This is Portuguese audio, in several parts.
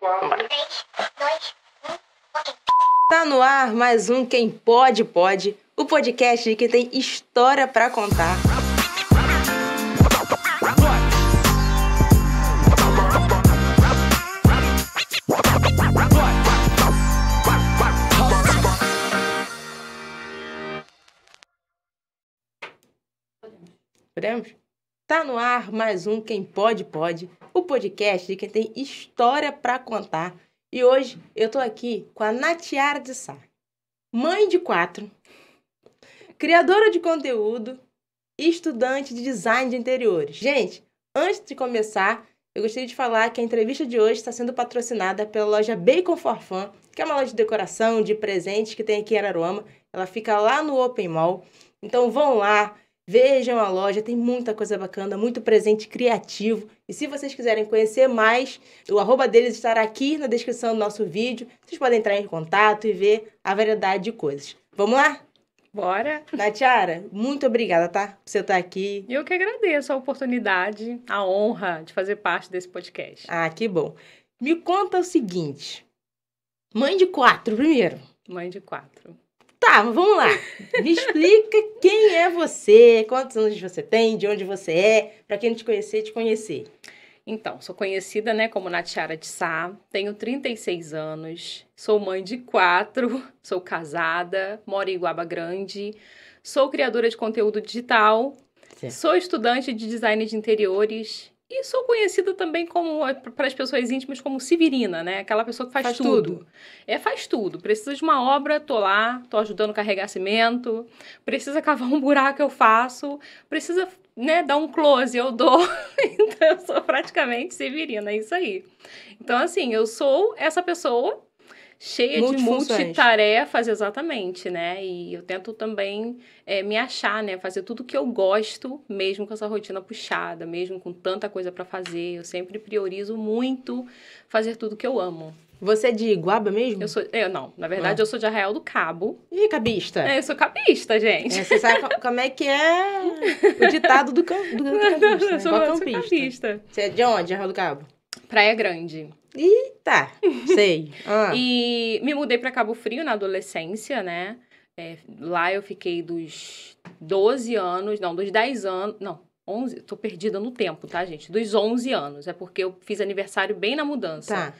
Vambora. 3, 2, 1, ok. Tá no ar mais um Quem Pode, Pode, o podcast que tem história pra contar. Podemos? Tá no ar mais um Quem Pode, Pode, o podcast de quem tem história pra contar. E hoje eu tô aqui com a Natiara de Sá, mãe de 4, criadora de conteúdo e estudante de design de interiores. Gente, antes de começar, eu gostaria de falar que a entrevista de hoje está sendo patrocinada pela loja Bacon for Fun, que é uma loja de decoração, de presentes que tem aqui em Araruama. Ela fica lá no Open Mall. Então vão lá, vejam a loja, tem muita coisa bacana, muito presente criativo. E se vocês quiserem conhecer mais, o arroba deles estará aqui na descrição do nosso vídeo. Vocês podem entrar em contato e ver a variedade de coisas. Vamos lá? Bora! Natiara, muito obrigada, tá? Por você estar aqui. Eu que agradeço a oportunidade, a honra de fazer parte desse podcast. Ah, que bom. Me conta o seguinte. Mãe de 4, primeiro. Mãe de 4. Tá, mas vamos lá. Me explica quem é você, quantos anos você tem, de onde você é, pra quem não te conhecer, te conhecer. Então, sou conhecida, como Natiara de Sá, tenho 36 anos, sou mãe de 4, sou casada, moro em Iguaba Grande, sou criadora de conteúdo digital, Certo. Sou estudante de design de interiores e sou conhecida também para as pessoas íntimas como Severina, Aquela pessoa que faz tudo. Faz tudo. Precisa de uma obra, tô lá, tô ajudando a carregar cimento, precisa cavar um buraco, eu faço, precisa, dar um close, eu dou. Então, eu sou praticamente Severina, é isso aí. Então, assim, eu sou essa pessoa cheia de multitarefas, exatamente, E eu tento também me achar, fazer tudo que eu gosto, mesmo com essa rotina puxada, mesmo com tanta coisa para fazer. Eu sempre priorizo muito fazer tudo que eu amo. Você é de Iguaba mesmo? Não, na verdade eu sou de Arraial do Cabo. Ih, cabista. Eu sou cabista, gente. Você sabe como é que é o ditado do cabista, Eu sou cabista. Você é de onde, Arraial do Cabo? Praia Grande. Eita, sei. E me mudei para Cabo Frio na adolescência, lá eu fiquei dos 12 anos, dos 10 anos, 11, tô perdida no tempo, tá, gente? Dos 11 anos, é porque eu fiz aniversário bem na mudança. Tá.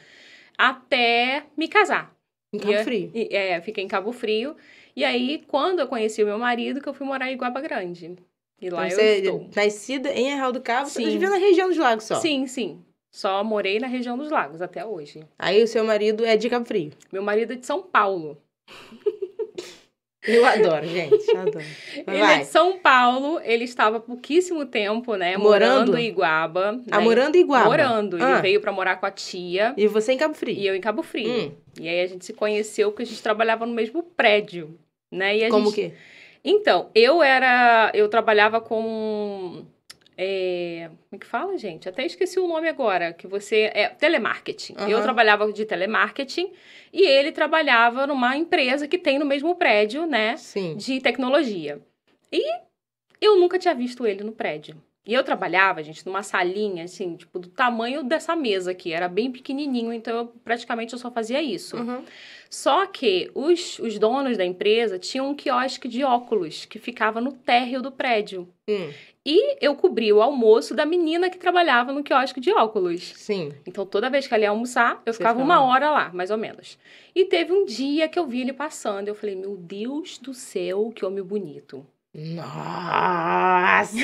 Até me casar. Em Cabo Frio? Fiquei em Cabo Frio. E aí, quando eu conheci o meu marido, que eu fui morar em Iguaba Grande. E lá então, eu estou. Nascida em Arraial do Cabo, Sim. Você viveu na região dos Lagos só? Sim. Só morei na região dos Lagos até hoje. Aí o seu marido é de Cabo Frio? Meu marido é de São Paulo. Eu adoro, gente. Adoro. Ele é de São Paulo, ele estava há pouquíssimo tempo, morando em Iguaba. Morando em Iguaba? Morando. Ele veio pra morar com a tia. E você em Cabo Frio? E eu em Cabo Frio. E aí a gente se conheceu porque a gente trabalhava no mesmo prédio, E Como que? Então, eu trabalhava com... como é que fala, gente? Até esqueci o nome agora, que você... telemarketing. Eu trabalhava de telemarketing e ele trabalhava numa empresa que tem no mesmo prédio, Sim. De tecnologia. E eu nunca tinha visto ele no prédio. E eu trabalhava, gente, numa salinha, assim, do tamanho dessa mesa aqui. Era bem pequenininho, então praticamente eu só fazia isso. Só que os donos da empresa tinham um quiosque de óculos que ficava no térreo do prédio. E eu cobria o almoço da menina que trabalhava no quiosque de óculos. Sim. Então, toda vez que ela ia almoçar, eu ficava 1 hora lá, mais ou menos. E teve um dia que eu vi ele passando. Eu falei, meu Deus do céu, que homem bonito. Nossa!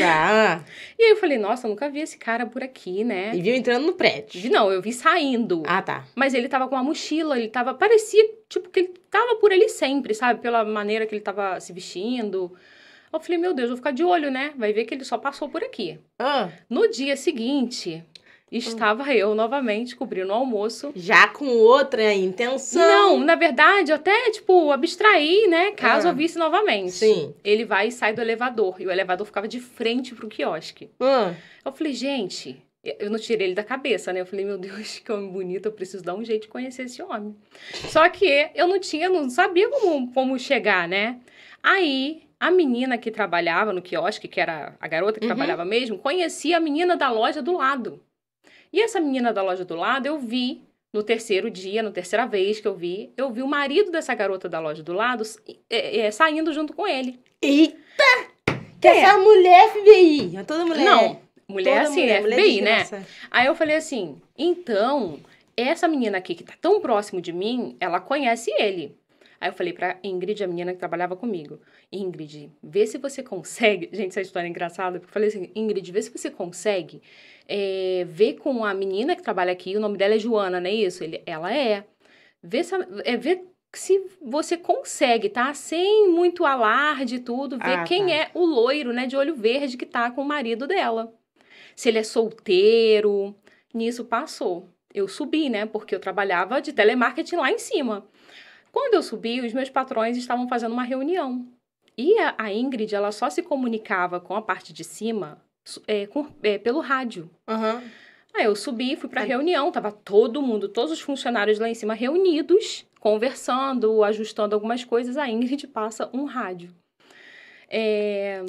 E aí eu falei, nossa, eu nunca vi esse cara por aqui, E viu entrando no prédio? Não, eu vi saindo. Ah, tá. Mas ele tava com uma mochila, parecia, que ele tava por ali sempre, sabe? Pela maneira que ele tava se vestindo. Eu falei, meu Deus, vou ficar de olho, Vai ver que ele só passou por aqui. No dia seguinte, estava eu novamente cobrindo o almoço. Já com outra intenção? Não, na verdade, eu até, abstraí, caso eu visse novamente. Sim. Ele vai e sai do elevador. E o elevador ficava de frente pro quiosque. Eu falei, gente... Eu não tirei ele da cabeça, Eu falei, meu Deus, que homem bonito, eu preciso dar um jeito de conhecer esse homem. Só que eu não sabia como chegar, Aí, a menina que trabalhava no quiosque, que era a garota que trabalhava mesmo, conhecia a menina da loja do lado. E essa menina da loja do lado, eu vi No terceiro dia, na terceira vez que eu vi o marido dessa garota da loja do lado saindo junto com ele. Eita! Que essa mulher FBI. Toda mulher. Não, mulher toda assim, mulher, FBI, né? desgraça. Aí eu falei assim, então, essa menina aqui que tá tão próximo de mim, ela conhece ele. Aí eu falei pra Ingrid, a menina que trabalhava comigo, Ingrid, vê se você consegue... Gente, essa história é engraçada, porque eu falei assim, Ingrid, vê se você consegue ver com a menina que trabalha aqui, o nome dela é Joana, não é isso? Ela é. Vê se você consegue, tá? Sem muito alarde e tudo, ver quem é o loiro, né, de olho verde que tá com o marido dela. Se ele é solteiro. Nisso passou. Eu subi, né, porque eu trabalhava de telemarketing lá em cima. Quando eu subi, os meus patrões estavam fazendo uma reunião. E a Ingrid, ela só se comunicava com a parte de cima pelo rádio. Uhum. Aí eu subi, fui pra reunião, tava todo mundo, todos os funcionários lá em cima reunidos, conversando, ajustando algumas coisas. A Ingrid passa um rádio.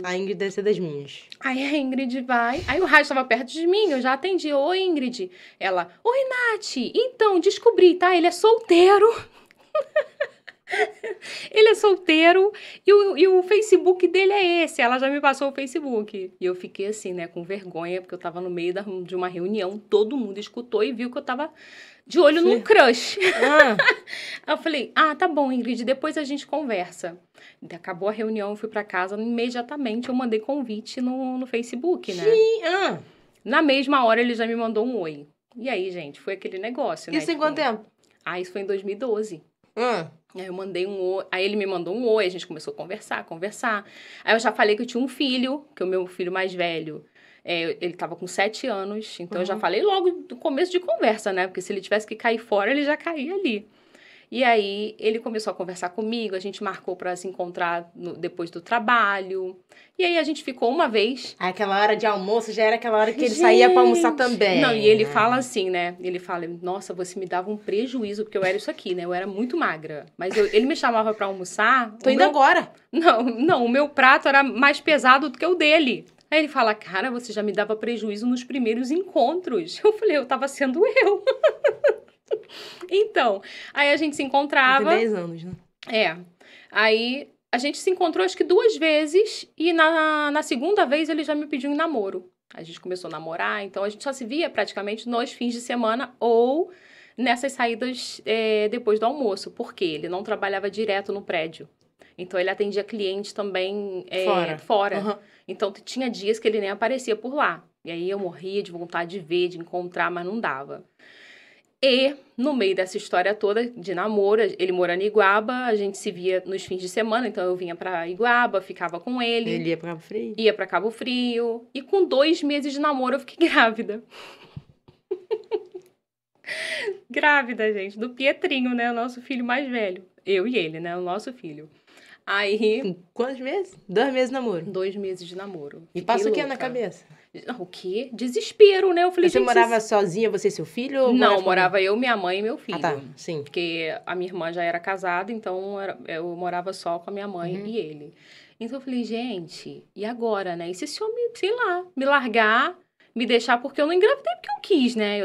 A Ingrid deve ser das minhas. Aí a Ingrid vai... Aí o rádio estava perto de mim, eu já atendi. Oi, Ingrid. Ela, oi, Nath. Então, descobri, tá? Ele é solteiro. Ele é solteiro e o Facebook dele é esse. Ela já me passou o Facebook. E eu fiquei assim, né, com vergonha, porque eu tava no meio de uma reunião, todo mundo escutou e viu que eu tava de olho num crush. Aí eu falei, tá bom, Ingrid, depois a gente conversa. Acabou a reunião, eu fui pra casa, imediatamente eu mandei convite no Facebook, né? Sim. Na mesma hora ele já me mandou um oi. E aí, gente, foi aquele negócio, né? Isso em quanto tempo? Isso foi em 2012. Aí eu mandei um oi, aí ele me mandou um oi, a gente começou a conversar. Aí eu já falei que eu tinha um filho, que é o meu filho mais velho, ele tava com 7 anos, então eu já falei logo do começo de conversa, né? Porque se ele tivesse que cair fora, ele já caía ali. E aí ele começou a conversar comigo, a gente marcou pra se encontrar depois do trabalho. E aí a gente ficou uma vez. Aquela hora de almoço já era aquela hora que ele saía pra almoçar também. Não, e ele fala assim, né? Ele fala, nossa, você me dava um prejuízo, porque eu era isso aqui, né? Eu era muito magra. Mas ele me chamava pra almoçar. Tô indo agora. Não, o meu prato era mais pesado do que o dele. Aí ele fala, cara, você já me dava prejuízo nos primeiros encontros. Eu falei, eu tava sendo eu. Então, aí a gente se encontrava... Tem 10 anos, né? Aí a gente se encontrou acho que 2 vezes e na segunda vez ele já me pediu um namoro. A gente começou a namorar, então a gente só se via praticamente nos fins de semana ou nessas saídas depois do almoço, porque ele não trabalhava direto no prédio. Então ele atendia clientes também fora. Uhum. Então tinha dias que ele nem aparecia por lá. E aí eu morria de vontade de ver, de encontrar, mas não dava. E, no meio dessa história toda de namoro, ele morando em Iguaba, a gente se via nos fins de semana, então eu vinha pra Iguaba, ficava com ele. Ele ia pra Cabo Frio? Ia pra Cabo Frio. E com 2 meses de namoro eu fiquei grávida. Grávida, gente, do Pietrinho, né? O nosso filho mais velho. Eu e ele, né? O nosso filho. Aí... Com quantos meses? 2 meses de namoro? 2 meses de namoro. E passa o que na cabeça? O quê? Desespero, né? Eu falei, você morava sozinha, você e seu filho? Ou não, morava eu, minha mãe e meu filho. Tá, sim. Porque a minha irmã já era casada, então eu morava só com a minha mãe e ele. Então eu falei, gente, e agora, né? E se esse homem, sei lá, me largar, me deixar, porque eu não engravidei porque eu quis, né?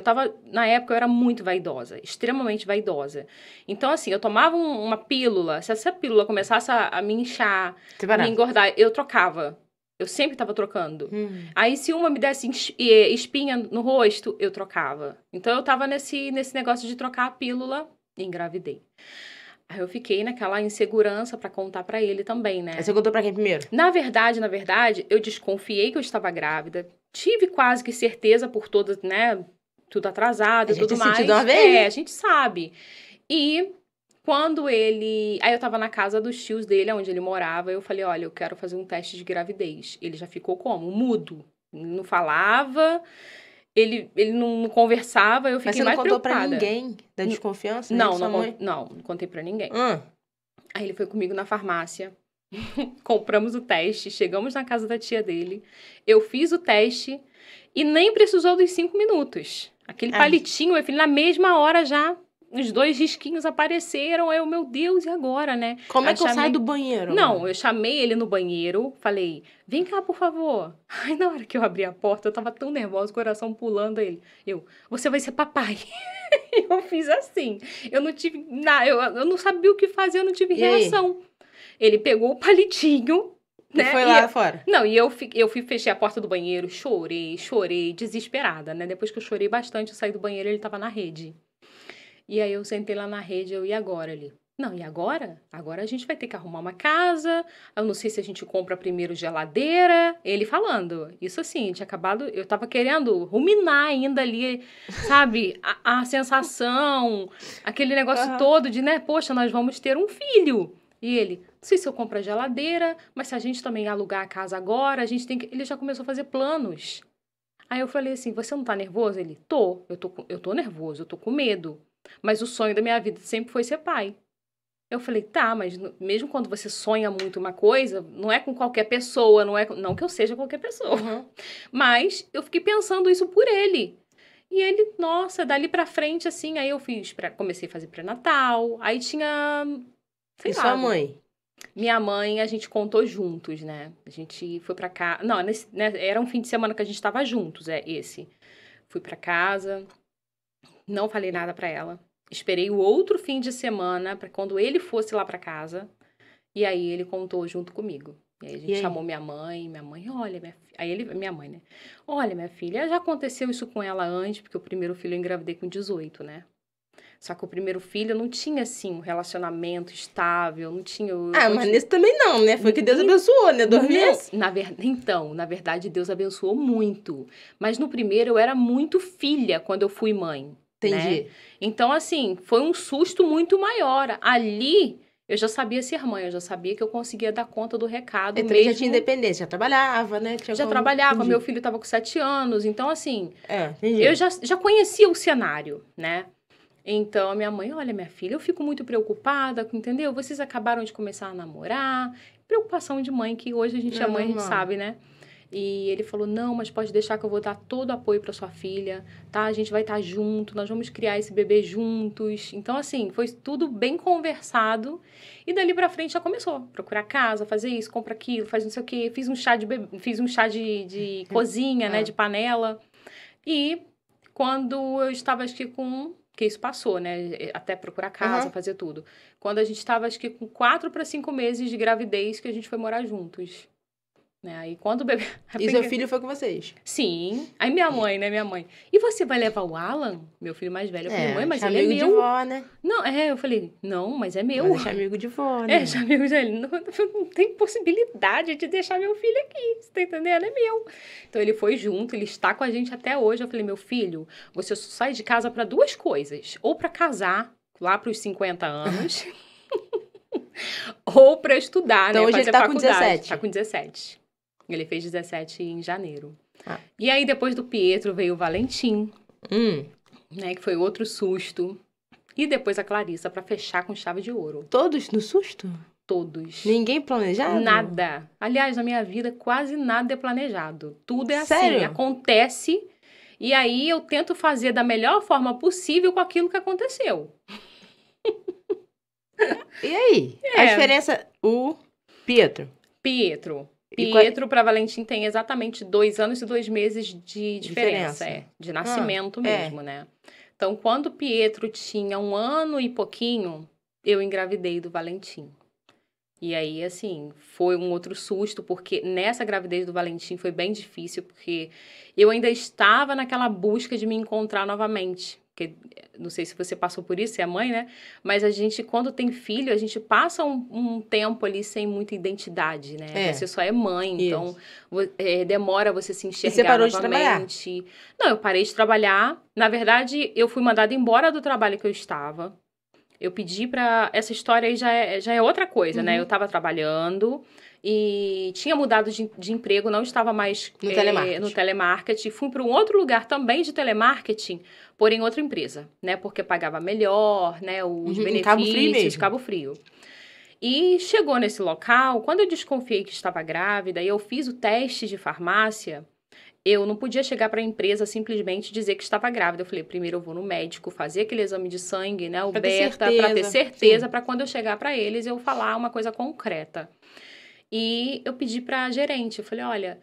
Na época eu era muito vaidosa, extremamente vaidosa. Então, assim, eu tomava uma pílula, se essa pílula começasse a me inchar, a me engordar, eu trocava. Eu sempre tava trocando. Aí, se uma me desse espinha no rosto, eu trocava. Então, eu tava nesse negócio de trocar a pílula e engravidei. Aí, eu fiquei naquela insegurança pra contar pra ele também, né? Aí você contou pra quem primeiro? Na verdade, eu desconfiei que eu estava grávida. Tive quase que certeza por todas, né? Tudo atrasado e tudo mais. De uma vez? A gente sabe. E... quando ele... Aí eu tava na casa dos tios dele, onde ele morava. Eu falei, olha, eu quero fazer um teste de gravidez. Ele já ficou como? Mudo. Não falava, ele não conversava, eu fiquei mais preocupada. Mas você não contou pra ninguém da desconfiança? Não contei pra ninguém. Aí ele foi comigo na farmácia. Compramos o teste, chegamos na casa da tia dele. Eu fiz o teste e nem precisou dos 5 minutos. Aquele palitinho, meu filho, na mesma hora já... os 2 risquinhos apareceram, aí eu, meu Deus, e agora, né? Como é Aí que eu saio do banheiro? Não, eu chamei ele no banheiro, falei, vem cá, por favor. Aí na hora que eu abri a porta, eu tava tão nervosa, o coração pulando, ele, você vai ser papai. Eu fiz assim, eu não tive nada, eu não sabia o que fazer, eu não tive reação. Ele pegou o palitinho, né? E foi lá fora? Não, e eu fui, fechei a porta do banheiro, chorei, desesperada, né? Depois que eu chorei bastante, eu saí do banheiro, ele tava na rede. E aí eu sentei lá na rede, e agora ali? Não, e agora? Agora a gente vai ter que arrumar uma casa, eu não sei se a gente compra primeiro geladeira. Ele falando, isso assim, tinha acabado, eu tava querendo ruminar ainda ali, sabe? A sensação, aquele negócio todo de, né? Poxa, nós vamos ter um filho. E ele, não sei se eu compro a geladeira, mas se a gente também alugar a casa agora, a gente tem que... Ele já começou a fazer planos. Aí eu falei assim, você não tá nervoso? Ele, eu tô nervoso, eu tô com medo. Mas o sonho da minha vida sempre foi ser pai. Eu falei, tá, mas mesmo quando você sonha muito uma coisa, não é com qualquer pessoa, não que eu seja qualquer pessoa. Uhum. Mas eu fiquei pensando isso por ele. E ele, nossa, dali pra frente, assim, aí eu comecei a fazer pré-natal, aí tinha... Sei e lá, sua mãe? Minha mãe, a gente contou juntos, né? A gente foi pra casa... Não, né, era um fim de semana que a gente tava juntos, esse. Fui pra casa, não falei nada pra ela. Esperei o outro fim de semana para quando ele fosse lá pra casa. E aí ele contou junto comigo. E aí a gente chamou minha mãe, olha, minha mãe, né? Olha, minha filha, já aconteceu isso com ela antes, porque o primeiro filho eu engravidei com 18, né? Só que o primeiro filho não tinha, assim, um relacionamento estável, não tinha... Mas nesse também não, né? Foi que Deus abençoou, né? 2 meses. Então, na verdade, Deus abençoou muito. Mas no primeiro eu era muito filha quando eu fui mãe. Entendi. Né? Então, assim, foi um susto muito maior. Ali, eu já sabia ser mãe, eu já sabia que eu conseguia dar conta do recado Então mesmo. já tinha independência, já trabalhava, né? Trabalhava, entendi. Meu filho estava com 7 anos, então, assim, entendi. eu já conhecia o cenário, né? Então, a minha mãe, olha, minha filha, eu fico muito preocupada, entendeu? Vocês acabaram de começar a namorar. Preocupação de mãe, que hoje a gente é mãe, a gente sabe, né? E ele falou, não, mas pode deixar que eu vou dar todo o apoio para sua filha, tá? A gente vai estar junto, nós vamos criar esse bebê juntos. Então, assim, foi tudo bem conversado. E dali pra frente já começou. Procurar casa, fazer isso, compra aquilo, faz não sei o quê. Fiz um chá de cozinha, né? De panela. E quando eu estava, acho que com... Porque isso passou, né? Até procurar casa, fazer tudo. Quando a gente estava, acho que com 4 para 5 meses de gravidez, que a gente foi morar juntos. Né? Aí quando o bebê... E seu filho foi com vocês? Sim. Aí minha mãe, né? Minha mãe. E você vai levar o Alan? Meu filho mais velho. Eu falei, mãe, mas ele é meu. amigo de vó, né? Não, eu falei, não, mas é meu. Mas deixa amigo de vó, né? Deixa amigo de ele. Não tem possibilidade de deixar meu filho aqui. Você tá entendendo? É meu. Então ele foi junto, ele está com a gente até hoje. Eu falei, meu filho, você só sai de casa para 2 coisas. Ou para casar, lá pros 50 anos. Ou para estudar, então, né? Hoje fazer ele tá faculdade. Com 17. Tá com 17. Ele fez 17 em janeiro. E aí, depois do Pietro, veio o Valentim, né? Que foi outro susto. E depois a Clarissa, pra fechar com chave de ouro. Todos no susto? Todos. Ninguém planejado? Nada. Aliás, na minha vida, quase nada é planejado. Tudo é Sério? assim, acontece. E aí, eu tento fazer da melhor forma possível com aquilo que aconteceu. E aí? A diferença... O Pietro. Pietro para Valentim tem exatamente 2 anos e 2 meses de diferença. De nascimento mesmo, né? Então, quando o Pietro tinha 1 ano e pouquinho, eu engravidei do Valentim. E aí, assim, foi um outro susto, porque nessa gravidez do Valentim foi bem difícil, porque eu ainda estava naquela busca de me encontrar novamente. Porque, não sei se você passou por isso, você é mãe, né? Mas a gente, quando tem filho, a gente passa um tempo ali sem muita identidade, né? Você só é mãe, então demora você se enxergar. E você parou novamente. De trabalhar? Não, eu parei de trabalhar. Na verdade, eu fui mandada embora do trabalho que eu estava. Eu pedi pra... Essa história aí já é outra coisa, né? Eu estava trabalhando e tinha mudado de emprego, não estava mais no telemarketing. Fui para um outro lugar também de telemarketing, porém outra empresa, né? Porque pagava melhor, né? Os benefícios, Cabo Frio mesmo. Cabo Frio. E chegou nesse local, quando eu desconfiei que estava grávida e eu fiz o teste de farmácia, eu não podia chegar para a empresa simplesmente dizer que estava grávida. Eu falei, primeiro eu vou no médico, fazer aquele exame de sangue, né, o beta, para ter certeza, para quando eu chegar para eles, eu falar uma coisa concreta. E eu pedi para a gerente, eu falei, olha,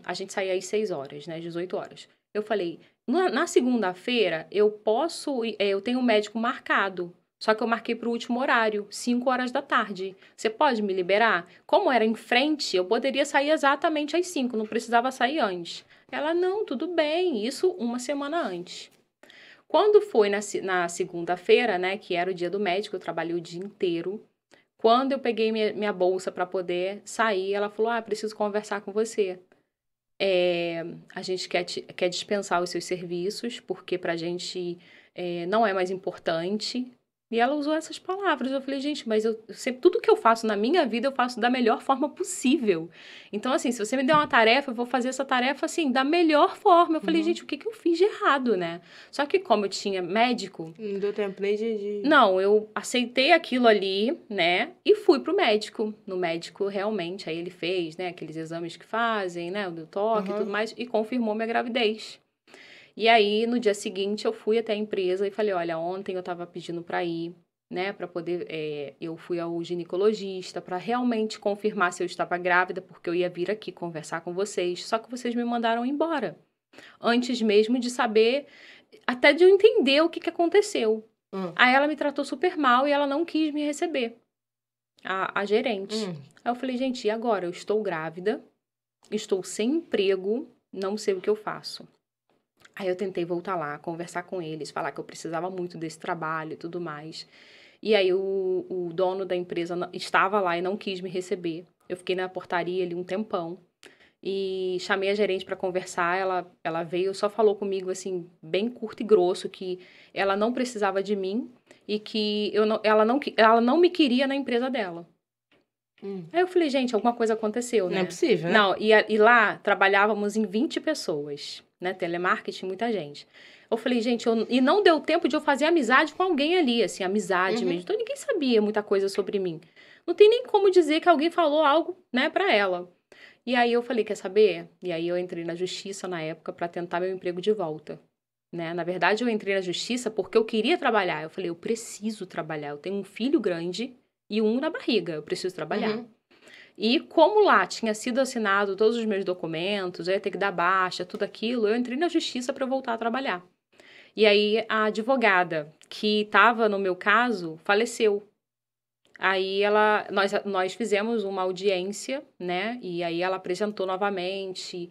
a gente saía às 6 horas, né, 18 horas. Eu falei, na segunda-feira, eu tenho um médico marcado. Só que eu marquei para o último horário, 5 horas da tarde. Você pode me liberar? Como era em frente, eu poderia sair exatamente às 5, não precisava sair antes. Ela, não, tudo bem, isso uma semana antes. Quando foi na segunda-feira, né, que era o dia do médico, eu trabalhei o dia inteiro. Quando eu peguei minha bolsa para poder sair, ela falou, preciso conversar com você. A gente quer dispensar os seus serviços, porque pra gente não é mais importante. E ela usou essas palavras. Eu falei, gente, mas tudo que eu faço na minha vida, eu faço da melhor forma possível. Então, assim, se você me der uma tarefa, eu vou fazer essa tarefa, assim, da melhor forma. Eu falei, gente, o que eu fiz de errado, né? Só que como eu tinha médico... Não deu tempo nem de... Não, eu aceitei aquilo ali, né? E fui pro médico. No médico, realmente, aí ele fez, né? Aqueles exames que fazem, né? O do toque e tudo mais. E confirmou minha gravidez. E aí, no dia seguinte, eu fui até a empresa e falei, olha, ontem eu estava pedindo para ir, né, para poder... eu fui ao ginecologista para realmente confirmar se eu estava grávida, porque eu ia vir aqui conversar com vocês, só que vocês me mandaram embora. Antes mesmo de saber, até de eu entender o que aconteceu. Aí ela me tratou super mal e ela não quis me receber, a gerente. Aí eu falei, gente, e agora? Eu estou grávida, estou sem emprego, não sei o que eu faço. Aí eu tentei voltar lá, conversar com eles, falar que eu precisava muito desse trabalho e tudo mais. E aí o dono da empresa estava lá e não quis me receber. Eu fiquei na portaria ali um tempão e chamei a gerente para conversar. Ela veio, só falou comigo assim, bem curto e grosso, que ela não precisava de mim e que ela não me queria na empresa dela. Aí eu falei, gente, alguma coisa aconteceu, né? Não é possível, né? Não, e lá trabalhávamos em 20 pessoas, né? Telemarketing, muita gente. Eu falei, gente, e não deu tempo de eu fazer amizade com alguém ali, assim, amizade mesmo. Então ninguém sabia muita coisa sobre mim. Não tem nem como dizer que alguém falou algo, né, pra ela. E aí eu falei, quer saber? E aí eu entrei na justiça na época pra tentar meu emprego de volta, né? Na verdade, eu entrei na justiça porque eu queria trabalhar. Eu falei, eu preciso trabalhar. Eu tenho um filho grande e um na barriga. Eu preciso trabalhar. E como lá tinha sido assinado todos os meus documentos, eu ia ter que dar baixa, tudo aquilo, eu entrei na justiça para voltar a trabalhar. E aí a advogada que estava no meu caso faleceu. Aí nós fizemos uma audiência, né? E aí ela apresentou novamente,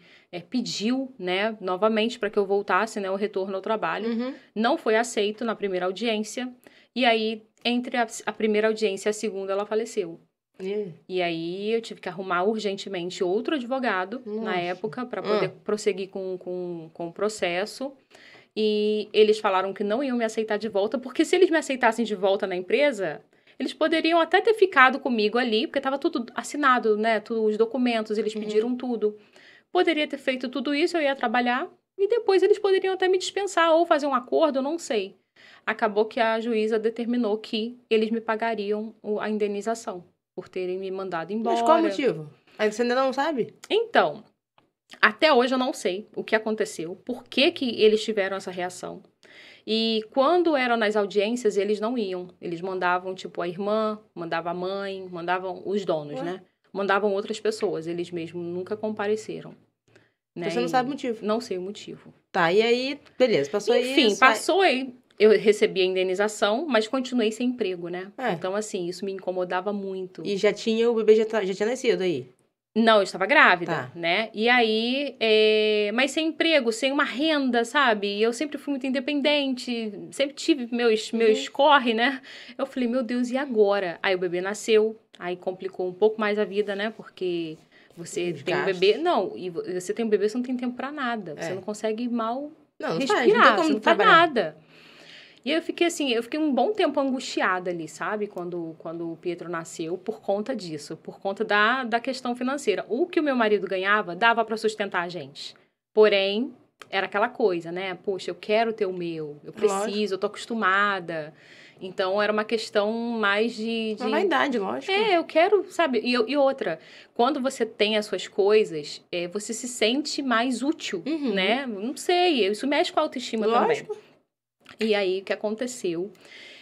pediu, né, novamente para que eu voltasse, né, o retorno ao trabalho. Não foi aceito na primeira audiência. E aí, entre a primeira audiência e a segunda, ela faleceu. E aí eu tive que arrumar urgentemente outro advogado na época para poder prosseguir com o processo. E eles falaram que não iam me aceitar de volta, porque se eles me aceitassem de volta na empresa, eles poderiam até ter ficado comigo ali, porque estava tudo assinado, né? Os documentos, eles pediram tudo. Poderia ter feito tudo isso, eu ia trabalhar, e depois eles poderiam até me dispensar ou fazer um acordo, eu não sei. Acabou que a juíza determinou que eles me pagariam a indenização por terem me mandado embora. Mas qual o motivo? Aí você ainda não sabe? Então, até hoje eu não sei o que aconteceu, por que eles tiveram essa reação. E quando eram nas audiências, eles não iam. Eles mandavam, tipo, a irmã, mandava a mãe, mandavam os donos, né? Mandavam outras pessoas, eles mesmos nunca compareceram. Né? Então você não sabe o motivo? Não sei o motivo. Tá, e aí, beleza, passou isso. Enfim, passou aí. Eu recebi a indenização, mas continuei sem emprego, né? Então, assim, isso me incomodava muito. E o bebê já tinha nascido aí? Não, eu estava grávida, né? E aí, mas sem emprego, sem uma renda, sabe? E eu sempre fui muito independente, sempre tive meus corre, né? Eu falei, meu Deus, e agora? Aí o bebê nasceu, aí complicou um pouco mais a vida, né? Porque você tem um bebê... Não, e você tem um bebê, você não tem tempo pra nada. Você não consegue mal respirar, você não faz nada. E eu fiquei assim, um bom tempo angustiada ali, sabe? Quando o Pietro nasceu, por conta disso, por conta da questão financeira. O que o meu marido ganhava, dava para sustentar a gente. Porém, era aquela coisa, né? Poxa, eu quero ter o meu, eu preciso, eu tô acostumada. Então, era uma questão mais de... Uma vaidade, lógico. eu quero, sabe? E outra, quando você tem as suas coisas, você se sente mais útil, né? Não sei, isso mexe com a autoestima também. E aí, o que aconteceu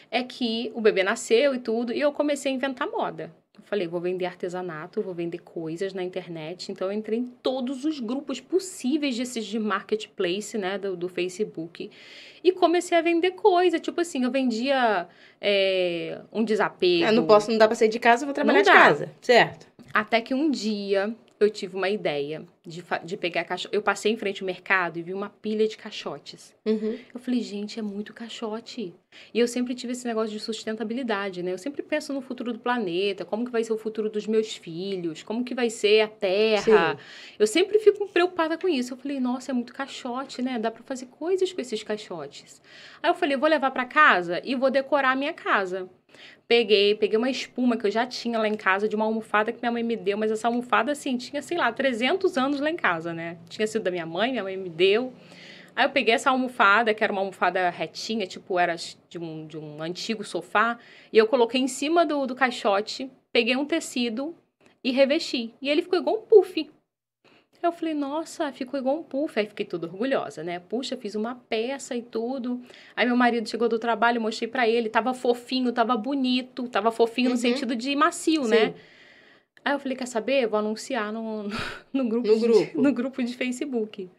é que o bebê nasceu e tudo, e eu comecei a inventar moda. Eu falei, vou vender artesanato, vou vender coisas na internet. Então, eu entrei em todos os grupos possíveis desses de marketplace, né, do Facebook. E comecei a vender coisa. Tipo assim, eu vendia um desapego. Não dá pra sair de casa, eu vou trabalhar de casa. Certo. Até que um dia eu tive uma ideia de pegar caixote. Eu passei em frente ao mercado e vi uma pilha de caixotes. Eu falei, gente, é muito caixote. E eu sempre tive esse negócio de sustentabilidade, né? Eu sempre penso no futuro do planeta, como que vai ser o futuro dos meus filhos, como que vai ser a Terra. Sim. Eu sempre fico preocupada com isso. Eu falei, nossa, é muito caixote, né? Dá pra fazer coisas com esses caixotes. Aí eu falei, vou levar pra casa e vou decorar a minha casa. Peguei uma espuma que eu já tinha lá em casa, de uma almofada que minha mãe me deu, mas essa almofada, assim, tinha, sei lá, 300 anos lá em casa, né? Tinha sido da minha mãe me deu. Aí eu peguei essa almofada, que era uma almofada retinha, tipo, era de um antigo sofá, e eu coloquei em cima do caixote, peguei um tecido e revesti. E ele ficou igual um puff. Eu falei, nossa, ficou igual um puff. Aí fiquei toda orgulhosa, né? Puxa, fiz uma peça e tudo. Aí meu marido chegou do trabalho, mostrei pra ele. Tava fofinho, tava bonito. Tava fofinho no sentido de macio, né? Aí eu falei, quer saber? Eu vou anunciar no grupo de Facebook.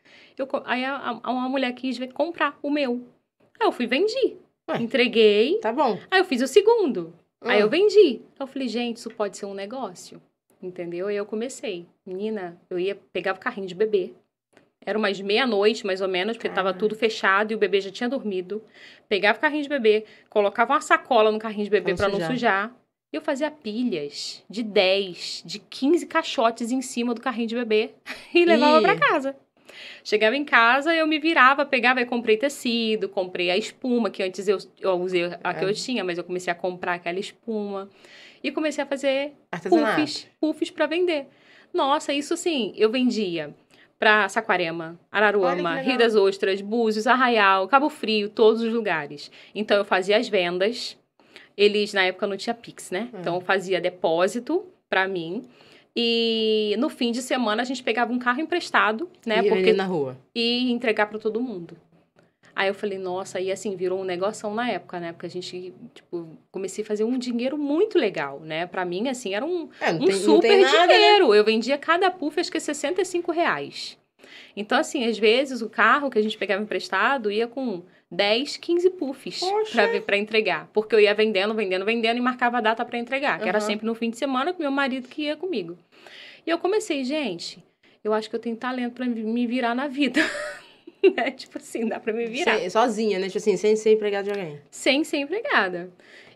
Aí uma mulher quis comprar o meu. Aí eu fui e vendi. Entreguei. Tá bom. Aí eu fiz o segundo. Aí eu vendi. Aí eu falei, gente, isso pode ser um negócio. Entendeu? Aí eu comecei. Menina, pegava o carrinho de bebê. Era umas meia-noite, mais ou menos, porque tava tudo fechado e o bebê já tinha dormido. Pegava o carrinho de bebê, colocava uma sacola no carrinho de bebê pra não sujar. E eu fazia pilhas de 10, de 15 caixotes em cima do carrinho de bebê e levava pra casa. Chegava em casa, eu me virava, pegava e comprei tecido, comprei a espuma, que antes eu usei a que eu tinha, mas eu comecei a comprar aquela espuma. E comecei a fazer puffs para vender. Nossa, isso assim, eu vendia para Saquarema, Araruama, Rio das Ostras, Búzios, Arraial, Cabo Frio, todos os lugares. Então, eu fazia as vendas. Eles, na época, não tinha Pix, né? Então, eu fazia depósito para mim. E no fim de semana, a gente pegava um carro emprestado, né? Porque na rua. E entregar para todo mundo. Aí eu falei, nossa, e assim, virou um negoção na época, né? Porque a gente, tipo, comecei a fazer um dinheiro muito legal, né? Pra mim, assim, era um super dinheiro. Né? Eu vendia cada puff, acho que R$65. Então, assim, às vezes, o carro que a gente pegava emprestado ia com 10, 15 puffs pra entregar. Porque eu ia vendendo e marcava a data pra entregar. Que era sempre no fim de semana com meu marido que ia comigo. E eu comecei, gente, eu acho que eu tenho talento pra me virar na vida. Né? Tipo assim, dá pra me virar. Sozinha, né? Tipo assim, sem ser empregada de alguém. Sem ser empregada.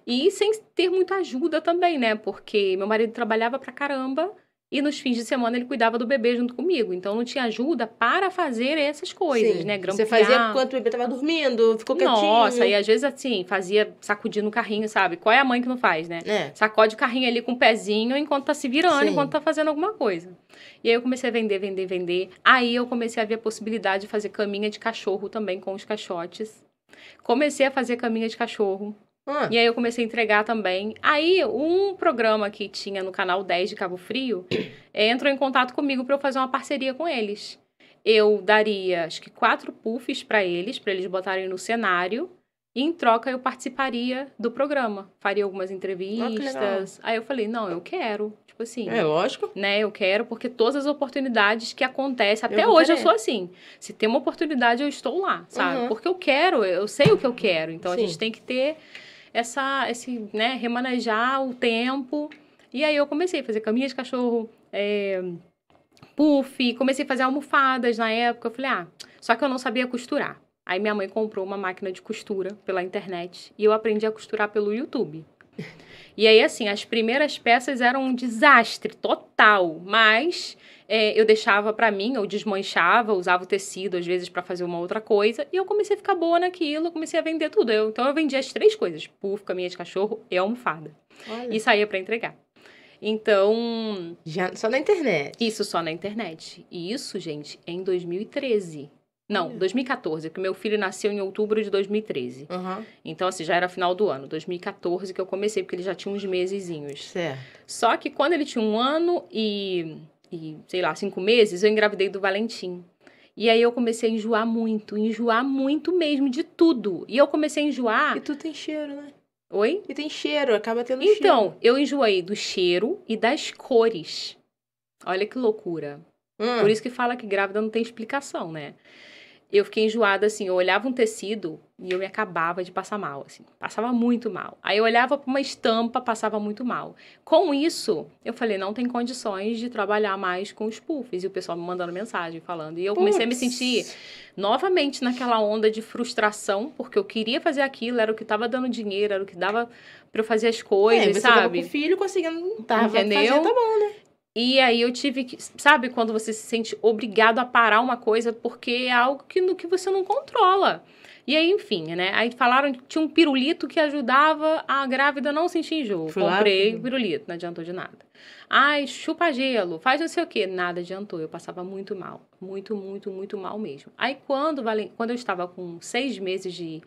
E sem ter muita ajuda também, né? Porque meu marido trabalhava pra caramba e nos fins de semana ele cuidava do bebê junto comigo. Então, não tinha ajuda para fazer essas coisas, né? Grampear. Você fazia enquanto o bebê tava dormindo, ficou quietinho. Nossa, e às vezes assim, fazia sacudindo o carrinho, sabe? Qual é a mãe que não faz, né? Sacode o carrinho ali com o pezinho enquanto tá se virando, enquanto tá fazendo alguma coisa. E aí eu comecei a vender. Aí eu comecei a ver a possibilidade de fazer caminha de cachorro também com os caixotes. Comecei a fazer caminha de cachorro. E aí eu comecei a entregar também. Aí um programa que tinha no canal 10 de Cabo Frio entrou em contato comigo para eu fazer uma parceria com eles. Eu daria, acho que 4 puffs para eles botarem no cenário. E em troca eu participaria do programa. Faria algumas entrevistas. Aí eu falei, não, eu quero. Tipo assim. É lógico. Né, eu quero, porque todas as oportunidades que acontecem, até hoje eu sou assim. Se tem uma oportunidade, eu estou lá, sabe? Porque eu quero, eu sei o que eu quero. Então a gente tem que ter né, remanejar o tempo. E aí eu comecei a fazer caminha de cachorro, puff, comecei a fazer almofadas na época. Eu falei, só que eu não sabia costurar. Aí minha mãe comprou uma máquina de costura pela internet e eu aprendi a costurar pelo YouTube. E aí, assim, as primeiras peças eram um desastre total, mas eu deixava pra mim, eu desmanchava, usava o tecido às vezes pra fazer uma outra coisa e eu comecei a ficar boa naquilo, comecei a vender tudo. Então eu vendia as 3 coisas, puff, caminha de cachorro e almofada. Olha. E saía pra entregar. Então... Já só na internet? Isso, só na internet. E isso, gente, em 2013. Não, 2014, porque meu filho nasceu em outubro de 2013. Uhum. Então, assim, já era final do ano. 2014 que eu comecei, porque ele já tinha uns mesezinhos. Certo. Só que quando ele tinha 1 ano e, sei lá, 5 meses, eu engravidei do Valentim. E aí eu comecei a enjoar muito mesmo de tudo. E eu comecei a enjoar... E tu tem cheiro, né? Oi? E tem cheiro, acaba tendo cheiro. Então, eu enjoei do cheiro e das cores. Olha que loucura. Por isso que fala que grávida não tem explicação, né? Eu fiquei enjoada, assim, eu olhava um tecido e eu me acabava de passar mal, assim. Passava muito mal. Aí eu olhava para uma estampa, passava muito mal. Com isso, eu falei, não tem condições de trabalhar mais com os puffs. E o pessoal me mandando mensagem, falando. E eu comecei a me sentir novamente naquela onda de frustração, porque eu queria fazer aquilo, era o que tava dando dinheiro, era o que dava para eu fazer as coisas, você sabe? tava com o filho conseguindo, Entendeu? fazer, tá bom, né? E aí eu tive que... Sabe quando você se sente obrigado a parar uma coisa porque é algo que você não controla? E aí, enfim, né? Aí falaram que tinha um pirulito que ajudava a grávida não sentir enjoo. Comprei o pirulito, não adiantou de nada. Ai, chupa gelo, faz não sei o quê. Nada adiantou, eu passava muito mal. Muito mal mesmo. Aí quando eu estava com 6 meses de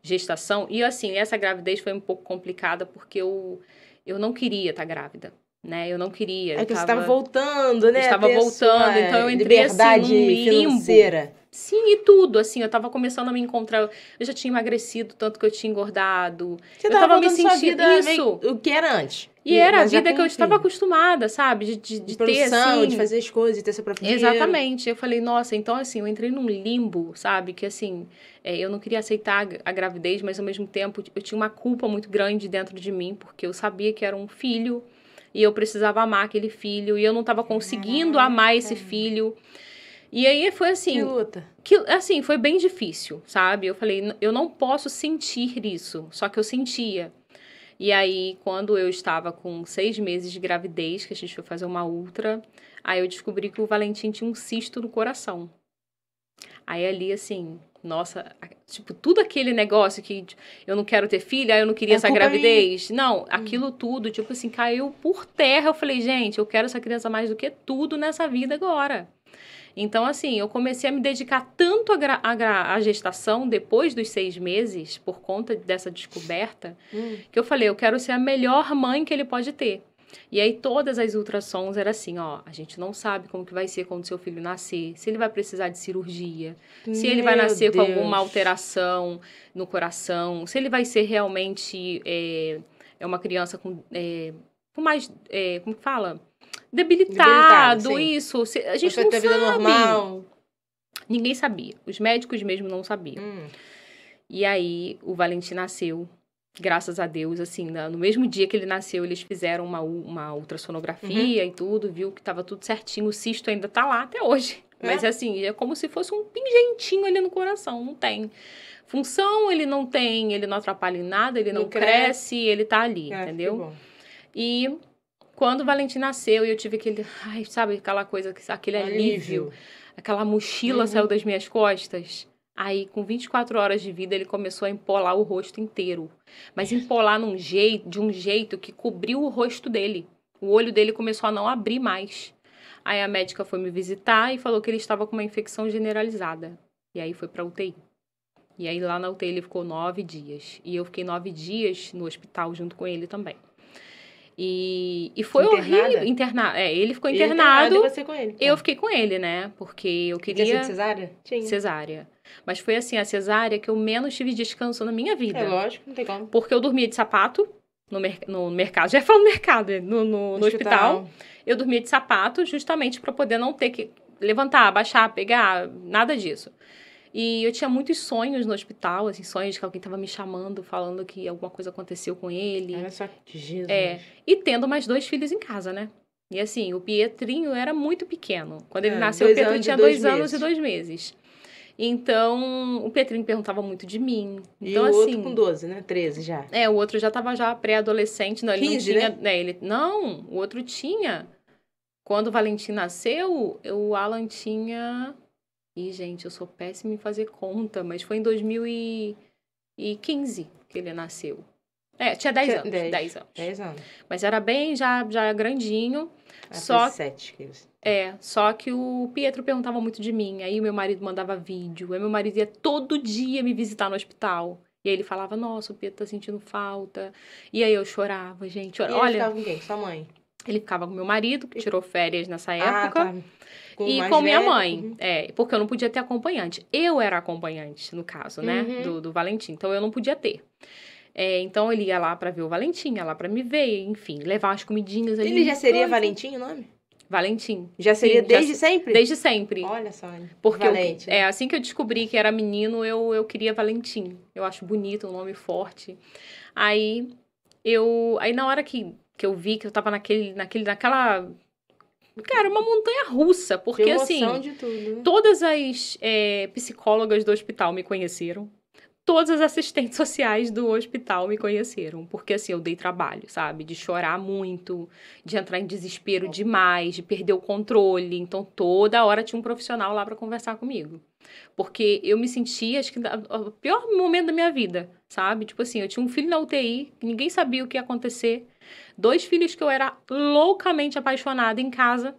gestação... E assim, essa gravidez foi um pouco complicada porque eu não queria estar grávida. Né? Eu não queria. É que você estava voltando, né? Estava voltando, então eu entrei liberdade assim, num limbo. Financeira. Sim, e tudo, assim, eu tava começando a me encontrar, eu já tinha emagrecido, tanto que eu tinha engordado. Você eu tava me sentindo vida isso. O que era antes. E era a vida que eu estava acostumada, sabe? De produção, ter, assim... de fazer as coisas, de ter seu próprio dinheiro. Exatamente. Eu falei, nossa, então, assim, eu entrei num limbo, sabe? Que, assim, eu não queria aceitar a gravidez, mas, ao mesmo tempo, eu tinha uma culpa muito grande dentro de mim, porque eu sabia que era um filho... E eu precisava amar aquele filho. E eu não estava conseguindo amar esse filho. E aí foi assim... Que luta. Assim, foi bem difícil, sabe? Eu falei, eu não posso sentir isso. Só que eu sentia. E aí, quando eu estava com 6 meses de gravidez, que a gente foi fazer uma ultra... Aí eu descobri que o Valentim tinha um cisto no coração. Aí ali, assim... Nossa, tipo, tudo aquele negócio que eu não quero ter filho, aí eu não queria essa gravidez. Não, aquilo tudo, tipo assim, caiu por terra. Eu falei, gente, eu quero essa criança mais do que tudo nessa vida agora. Então, assim, eu comecei a me dedicar tanto à gestação depois dos 6 meses, por conta dessa descoberta, que eu falei, eu quero ser a melhor mãe que ele pode ter. E aí todas as ultrassons era assim, ó, a gente não sabe como que vai ser quando seu filho nascer, se ele vai precisar de cirurgia, se ele vai nascer com alguma alteração no coração, se ele vai ser realmente uma criança com mais, como que fala? Debilitado, isso. A gente não sabe. Vida normal. Ninguém sabia. Os médicos mesmo não sabiam. E aí o Valentim nasceu. Graças a Deus, assim, no mesmo dia que ele nasceu, eles fizeram uma ultrassonografia e tudo, viu que tava tudo certinho, o cisto ainda tá lá até hoje. Mas, assim, é como se fosse um pingentinho ali no coração, não tem função, ele não tem, ele não atrapalha em nada, ele não cresce, ele tá ali, entendeu? E quando o Valentim nasceu, eu tive aquele, sabe, aquela coisa, aquele alívio, aquela mochila saiu das minhas costas. Aí, com 24 horas de vida, ele começou a empolar o rosto inteiro. Mas empolar de um jeito que cobriu o rosto dele. O olho dele começou a não abrir mais. Aí a médica foi me visitar e falou que ele estava com uma infecção generalizada. E aí foi pra UTI. E aí lá na UTI ele ficou 9 dias. E eu fiquei 9 dias no hospital junto com ele também. E foi horrível. Ele ficou internado. E você com ele. Eu fiquei com ele, né? Porque eu queria... Tinha sido cesárea? Tinha. Cesárea. Mas foi assim, a cesárea que eu menos tive descanso na minha vida. É lógico, não tem como. Porque eu dormia de sapato no mercado. Já falando no mercado, no hospital. Eu dormia de sapato justamente para poder não ter que levantar, abaixar, pegar, nada disso. E eu tinha muitos sonhos no hospital, assim, sonhos que alguém estava me chamando, falando que alguma coisa aconteceu com ele. Olha só, Jesus. E tendo mais 2 filhos em casa, né? E assim, o Pietrinho era muito pequeno. Quando ele nasceu, o Pietro tinha 2 anos e 2 meses. Então, o Pietrinho perguntava muito de mim. Então, e o outro com 12, né? 13 já. O outro já estava já pré-adolescente. Não, ele 15, não tinha, né? Não, o outro tinha. Quando o Valentim nasceu, o Alan tinha... Ih, gente, eu sou péssima em fazer conta, mas foi em 2015 que ele nasceu. Tinha 10 Tinha anos. 10. 10 anos. 10 anos. Mas era bem já grandinho. Só 7 quilos. Só que o Pietro perguntava muito de mim. Aí o meu marido mandava vídeo. Aí meu marido ia todo dia me visitar no hospital. E aí ele falava, nossa, o Pietro tá sentindo falta. E aí eu chorava, gente. E ele Olha, ficava com quem? Sua mãe? ele ficava com meu marido, que tirou férias nessa época. Tá. Com E mais com minha velho. mãe. Porque eu não podia ter acompanhante. Eu era acompanhante, no caso, né? Do Valentim. Então eu não podia ter. Então ele ia lá pra ver o Valentim, ia lá pra me ver, enfim, levar as comidinhas ali. Ele já seria Valentim o nome? Valentim. Já seria Sim, desde sempre? Desde sempre. Olha só. Porque Valente, né? assim que eu descobri que era menino, eu queria Valentim. Eu acho bonito, um nome forte. Aí na hora que eu vi que eu tava naquela... Cara, uma montanha russa. Porque, de emoção assim, de tudo, né? todas as psicólogas do hospital me conheceram. Todas as assistentes sociais do hospital me conheceram. Porque, assim, eu dei trabalho, sabe? De chorar muito, de entrar em desespero demais, de perder o controle. Então, toda hora tinha um profissional lá para conversar comigo. Porque eu me sentia, acho que, o pior momento da minha vida, sabe? Tipo assim, eu tinha um filho na UTI, ninguém sabia o que ia acontecer. 2 filhos que eu era loucamente apaixonada em casa.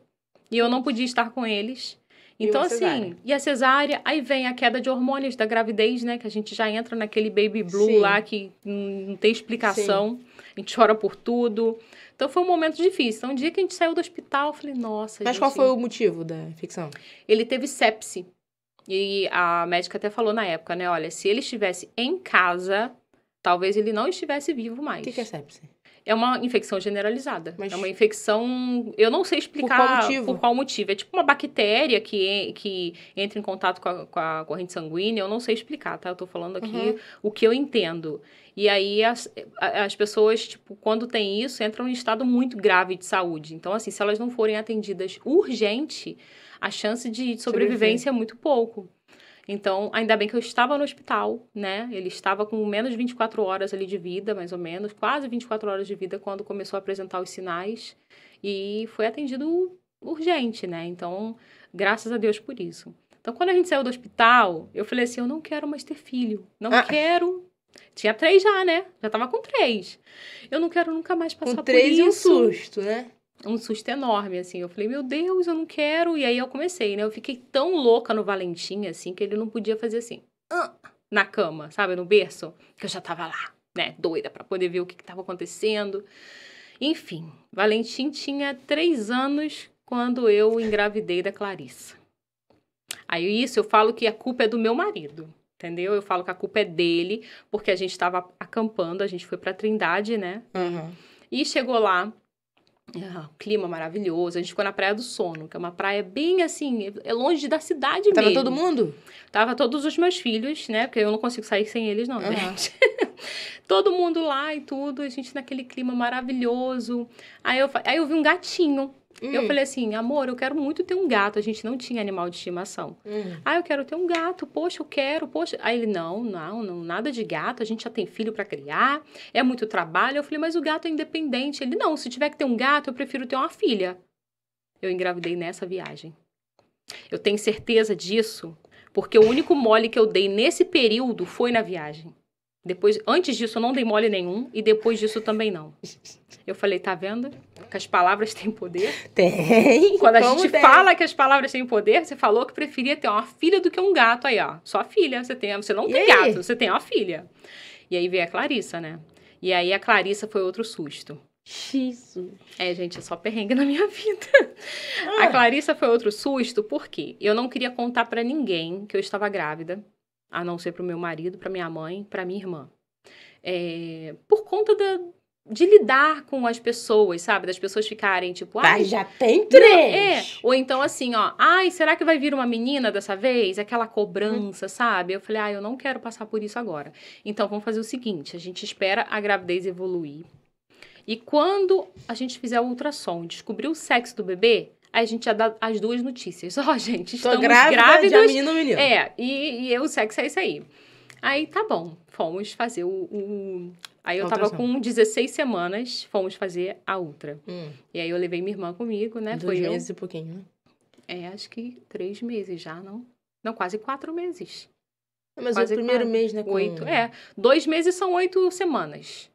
E eu não podia estar com eles. Então, assim, e a cesárea, aí vem a queda de hormônios da gravidez, né? Que a gente já entra naquele baby blue lá que não tem explicação. A gente chora por tudo. Então, foi um momento difícil. Então, um dia que a gente saiu do hospital, eu falei, nossa, Mas gente... qual foi o motivo da infecção? Ele teve sepse. E a médica até falou na época, né? Olha, se ele estivesse em casa, talvez ele não estivesse vivo mais. O que é sepse? É uma infecção generalizada. Mas é uma infecção... Eu não sei explicar por qual motivo. É tipo uma bactéria que entra em contato com a corrente sanguínea. Eu não sei explicar, tá? Eu tô falando aqui o que eu entendo. E aí, as pessoas, tipo, quando tem isso, entram em estado muito grave de saúde. Então, assim, se elas não forem atendidas urgente, a chance de sobrevivência é muito pouco. Então, ainda bem que eu estava no hospital, né? Ele estava com menos de 24 horas ali de vida, mais ou menos, quase 24 horas de vida quando começou a apresentar os sinais. E foi atendido urgente, né? Então, graças a Deus por isso. Então, quando a gente saiu do hospital, eu falei assim, eu não quero mais ter filho. Não quero. Tinha 3 já, né? Já tava com 3. Eu não quero nunca mais passar por isso. Com 3 e um susto, né? Um susto enorme, assim. Eu falei, meu Deus, eu não quero. E aí eu comecei, né? Eu fiquei tão louca no Valentim, assim, que ele não podia fazer assim, na cama, sabe? No berço. Que eu já tava lá, né? Doida pra poder ver o que tava acontecendo. Enfim, Valentim tinha 3 anos quando eu engravidei da Clarissa. Aí isso eu falo que a culpa é do meu marido, entendeu? Eu falo que a culpa é dele, porque a gente tava acampando, a gente foi pra Trindade, né? E chegou lá, clima maravilhoso. A gente ficou na Praia do Sono, que é uma praia bem assim, é longe da cidade mesmo. Tava todo mundo? Tava todos os meus filhos, né? Porque eu não consigo sair sem eles, não, gente. Todo mundo lá e tudo, a gente naquele clima maravilhoso. Aí eu vi um gatinho. Eu falei assim, amor, eu quero muito ter um gato. A gente não tinha animal de estimação. Eu quero ter um gato, poxa, eu quero, poxa. Aí ele, não, nada de gato, a gente já tem filho pra criar, é muito trabalho. Eu falei, mas o gato é independente. Ele, não, se tiver que ter um gato, eu prefiro ter uma filha. Eu engravidei nessa viagem. Eu tenho certeza disso, porque o único mole que eu dei nesse período foi na viagem. Antes disso, eu não dei mole nenhum, e depois disso também não. Eu falei, tá vendo? Que as palavras têm poder? Tem. Quando a gente fala que as palavras têm poder, você falou que preferia ter uma filha do que um gato. Aí, ó, sua filha. Você não tem gato, você tem uma filha. E aí veio a Clarissa, né? E aí a Clarissa foi outro susto. Jesus. Gente, é só perrengue na minha vida. A Clarissa foi outro susto, porque eu não queria contar pra ninguém que eu estava grávida, a não ser pro meu marido, pra minha mãe, pra minha irmã. Por conta de lidar com as pessoas, sabe? Das pessoas ficarem, tipo... já tem 3! Ou então assim, ó... será que vai vir uma menina dessa vez? Aquela cobrança, sabe? Eu falei, eu não quero passar por isso agora. Então, vamos fazer o seguinte. A gente espera a gravidez evoluir. E quando a gente fizer o ultrassom e descobrir o sexo do bebê... Aí a gente já dá as 2 notícias. Gente, estamos grávidos. Já menino. E o sexo é isso aí. Aí, tá bom. Fomos fazer Aí eu tava com 16 semanas, fomos fazer a ultra. E aí eu levei minha irmã comigo, né? 2 meses e pouquinho, né? Acho que 3 meses já, não? Não, quase 4 meses. Mas quase o primeiro mês, né? 8, 2 meses são 8 semanas.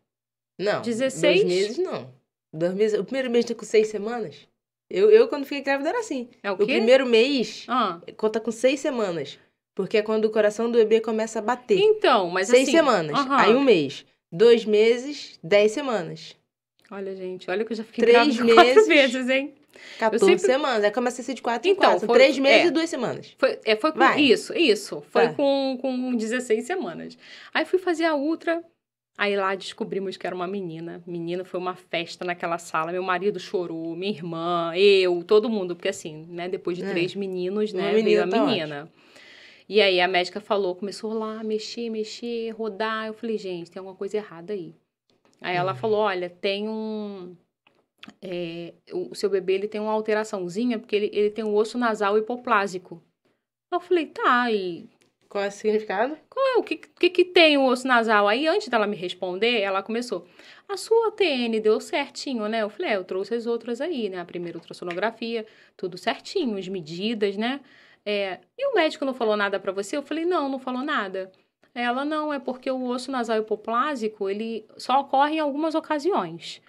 Não, 16? 2 meses não. 2 meses, o primeiro mês tá com 6 semanas. Eu quando fiquei grávida, era assim. É o quê? O primeiro mês, Ah. conta com 6 semanas. Porque é quando o coração do bebê começa a bater. Então, mas 6 assim... semanas. Aí 1 mês. 2 meses, 10 semanas. Olha, gente, olha que eu já fiquei 3 grávida 4 meses, vezes, hein? 14 semanas. Aí começa a ser de 4 em Então, 4. São foi- 3 meses é. e 2 semanas. Foi com Vai. isso. Foi Tá. com 16 semanas. Aí fui fazer a ultra. Aí lá descobrimos que era uma menina. Menina, foi uma festa naquela sala. Meu marido chorou, minha irmã, eu, todo mundo. Porque assim, né, depois de 3 meninos, Uma né, menina veio a tá menina. E aí a médica falou, começou lá, mexer, rodar. Eu falei, gente, tem alguma coisa errada aí. Aí ela falou, olha, tem o seu bebê, ele tem uma alteraçãozinha, porque ele tem um osso nasal hipoplásico. Eu falei, tá, e Qual é o significado? o que tem o osso nasal? Aí, antes dela me responder, ela começou, a sua TN deu certinho, né? Eu falei, eu trouxe as outras aí, né? A primeira ultrassonografia, tudo certinho, as medidas, né? E o médico não falou nada pra você? Eu falei, não falou nada. Ela, não, é porque o osso nasal hipoplásico, ele só ocorre em algumas ocasiões.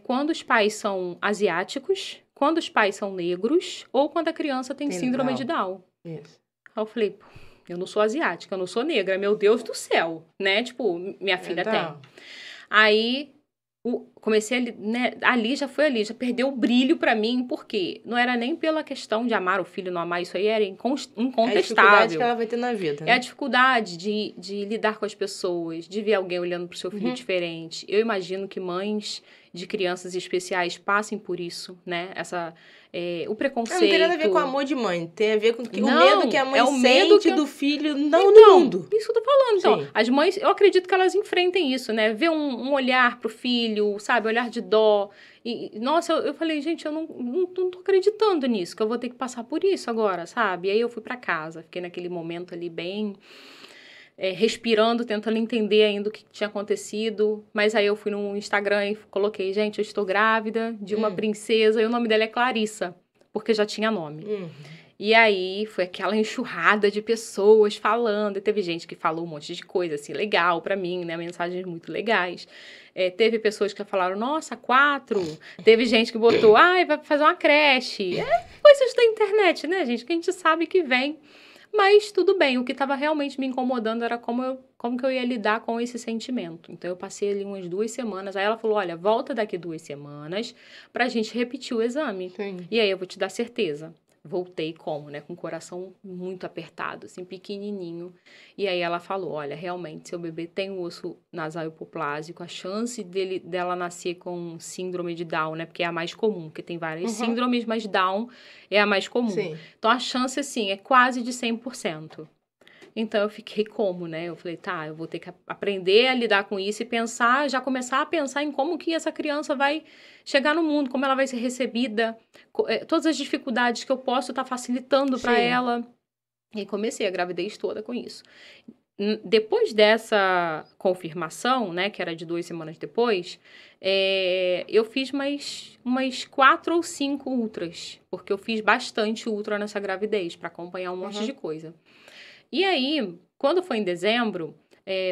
Quando os pais são asiáticos, quando os pais são negros, ou quando a criança tem síndrome de Down. Isso. Aí eu falei, pô, eu não sou asiática, eu não sou negra, meu Deus do céu, né? Tipo, minha filha tem. Aí, comecei ali, né? Já perdeu o brilho pra mim, porque não era nem pela questão de amar o filho, não amar, isso aí era É a dificuldade incontestável. que ela vai ter na vida, É a né? dificuldade de lidar com as pessoas, de ver alguém olhando pro seu filho diferente. Eu imagino que mães de crianças especiais passem por isso, né? O preconceito. Não tem nada a ver com amor de mãe. Tem a ver com o Não, medo que a mãe é o medo sente que do filho não Então, no mundo. isso que eu tô falando. Então, Sim. as mães, eu acredito que elas enfrentem isso, né? Ver um olhar pro filho, sabe? Olhar de dó. Nossa, eu falei, gente, eu não tô acreditando nisso, que eu vou ter que passar por isso agora, sabe? E aí eu fui pra casa, fiquei naquele momento ali bem... respirando, tentando entender ainda o que tinha acontecido. Mas aí eu fui no Instagram e coloquei, gente, eu estou grávida de uma princesa, e o nome dela é Clarissa, porque já tinha nome. E aí foi aquela enxurrada de pessoas falando, e teve gente que falou um monte de coisa, assim, legal pra mim, né, mensagens muito legais. Teve pessoas que falaram, nossa, 4. Teve gente que botou, vai fazer uma creche. Coisas da internet, né, gente, que a gente sabe que vem. Mas tudo bem, o que estava realmente me incomodando era como que eu ia lidar com esse sentimento. Então, eu passei ali umas 2 semanas. Aí ela falou, olha, volta daqui 2 semanas pra gente repetir o exame. Sim. E aí eu vou te dar certeza. Voltei como, né? Com o coração muito apertado, assim, pequenininho. E aí ela falou, olha, realmente, seu bebê tem o osso nasal hipoplásico, a chance dela nascer com síndrome de Down, né? Porque é a mais comum, porque tem várias síndromes, mas Down é a mais comum. Sim. Então, a chance, assim, é quase de 100%. Então, eu fiquei como, né? Eu falei, tá, eu vou ter que aprender a lidar com isso e pensar, já começar a pensar em como que essa criança vai chegar no mundo, como ela vai ser recebida, todas as dificuldades que eu posso estar facilitando para Sim. ela. E comecei a gravidez toda com isso. Depois dessa confirmação, né, que era de 2 semanas depois, eu fiz umas 4 ou 5 ultras, porque eu fiz bastante ultra nessa gravidez, para acompanhar um monte de coisa. E aí, quando foi em dezembro,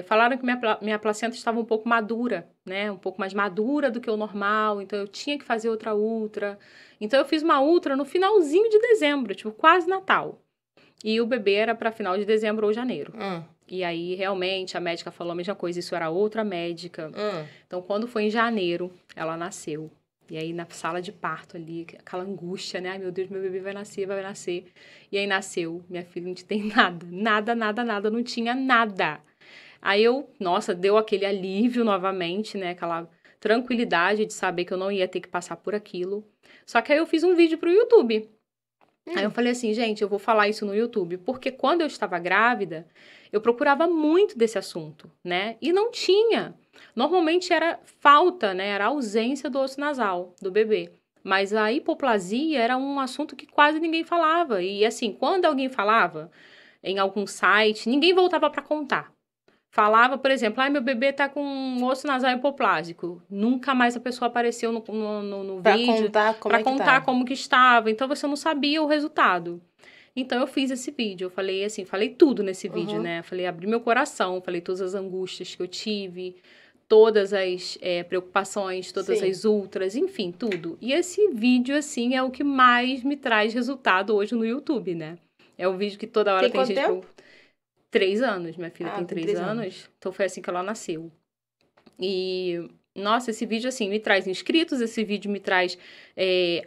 falaram que minha placenta estava um pouco madura, né? Um pouco mais madura do que o normal, então eu tinha que fazer outra ultra. Então, eu fiz uma ultra no finalzinho de dezembro, tipo, quase Natal. E o bebê era para final de dezembro ou janeiro. E aí, realmente, a médica falou a mesma coisa, isso era outra médica. Então, quando foi em janeiro, ela nasceu. E aí, na sala de parto ali, aquela angústia, né? Ai, meu Deus, meu bebê vai nascer. E aí, nasceu. Minha filha não tem nada, não tinha nada. Aí deu aquele alívio novamente, né? Aquela tranquilidade de saber que eu não ia ter que passar por aquilo. Só que aí eu fiz um vídeo pro YouTube. Aí eu falei assim, gente, eu vou falar isso no YouTube, porque quando eu estava grávida, eu procurava muito desse assunto, né? E não tinha. Normalmente era falta, né? Era ausência do osso nasal do bebê. Mas a hipoplasia era um assunto que quase ninguém falava. E assim, quando alguém falava em algum site, ninguém voltava para contar. Falava, por exemplo, meu bebê tá com um osso nasal hipoplásico. Nunca mais a pessoa apareceu no vídeo para contar como que estava. Então, você não sabia o resultado. Então, eu fiz esse vídeo. Eu falei assim, falei tudo nesse vídeo, né? Falei, abri meu coração, falei todas as angústias que eu tive, todas as preocupações, todas Sim. as ultras, enfim, tudo. E esse vídeo, assim, é o que mais me traz resultado hoje no YouTube, né? É o vídeo que toda hora tem gente... Tempo? 3 anos, minha filha tem tem 3 3 anos. Então foi assim que ela nasceu. E, nossa, esse vídeo, assim, me traz inscritos, esse vídeo me traz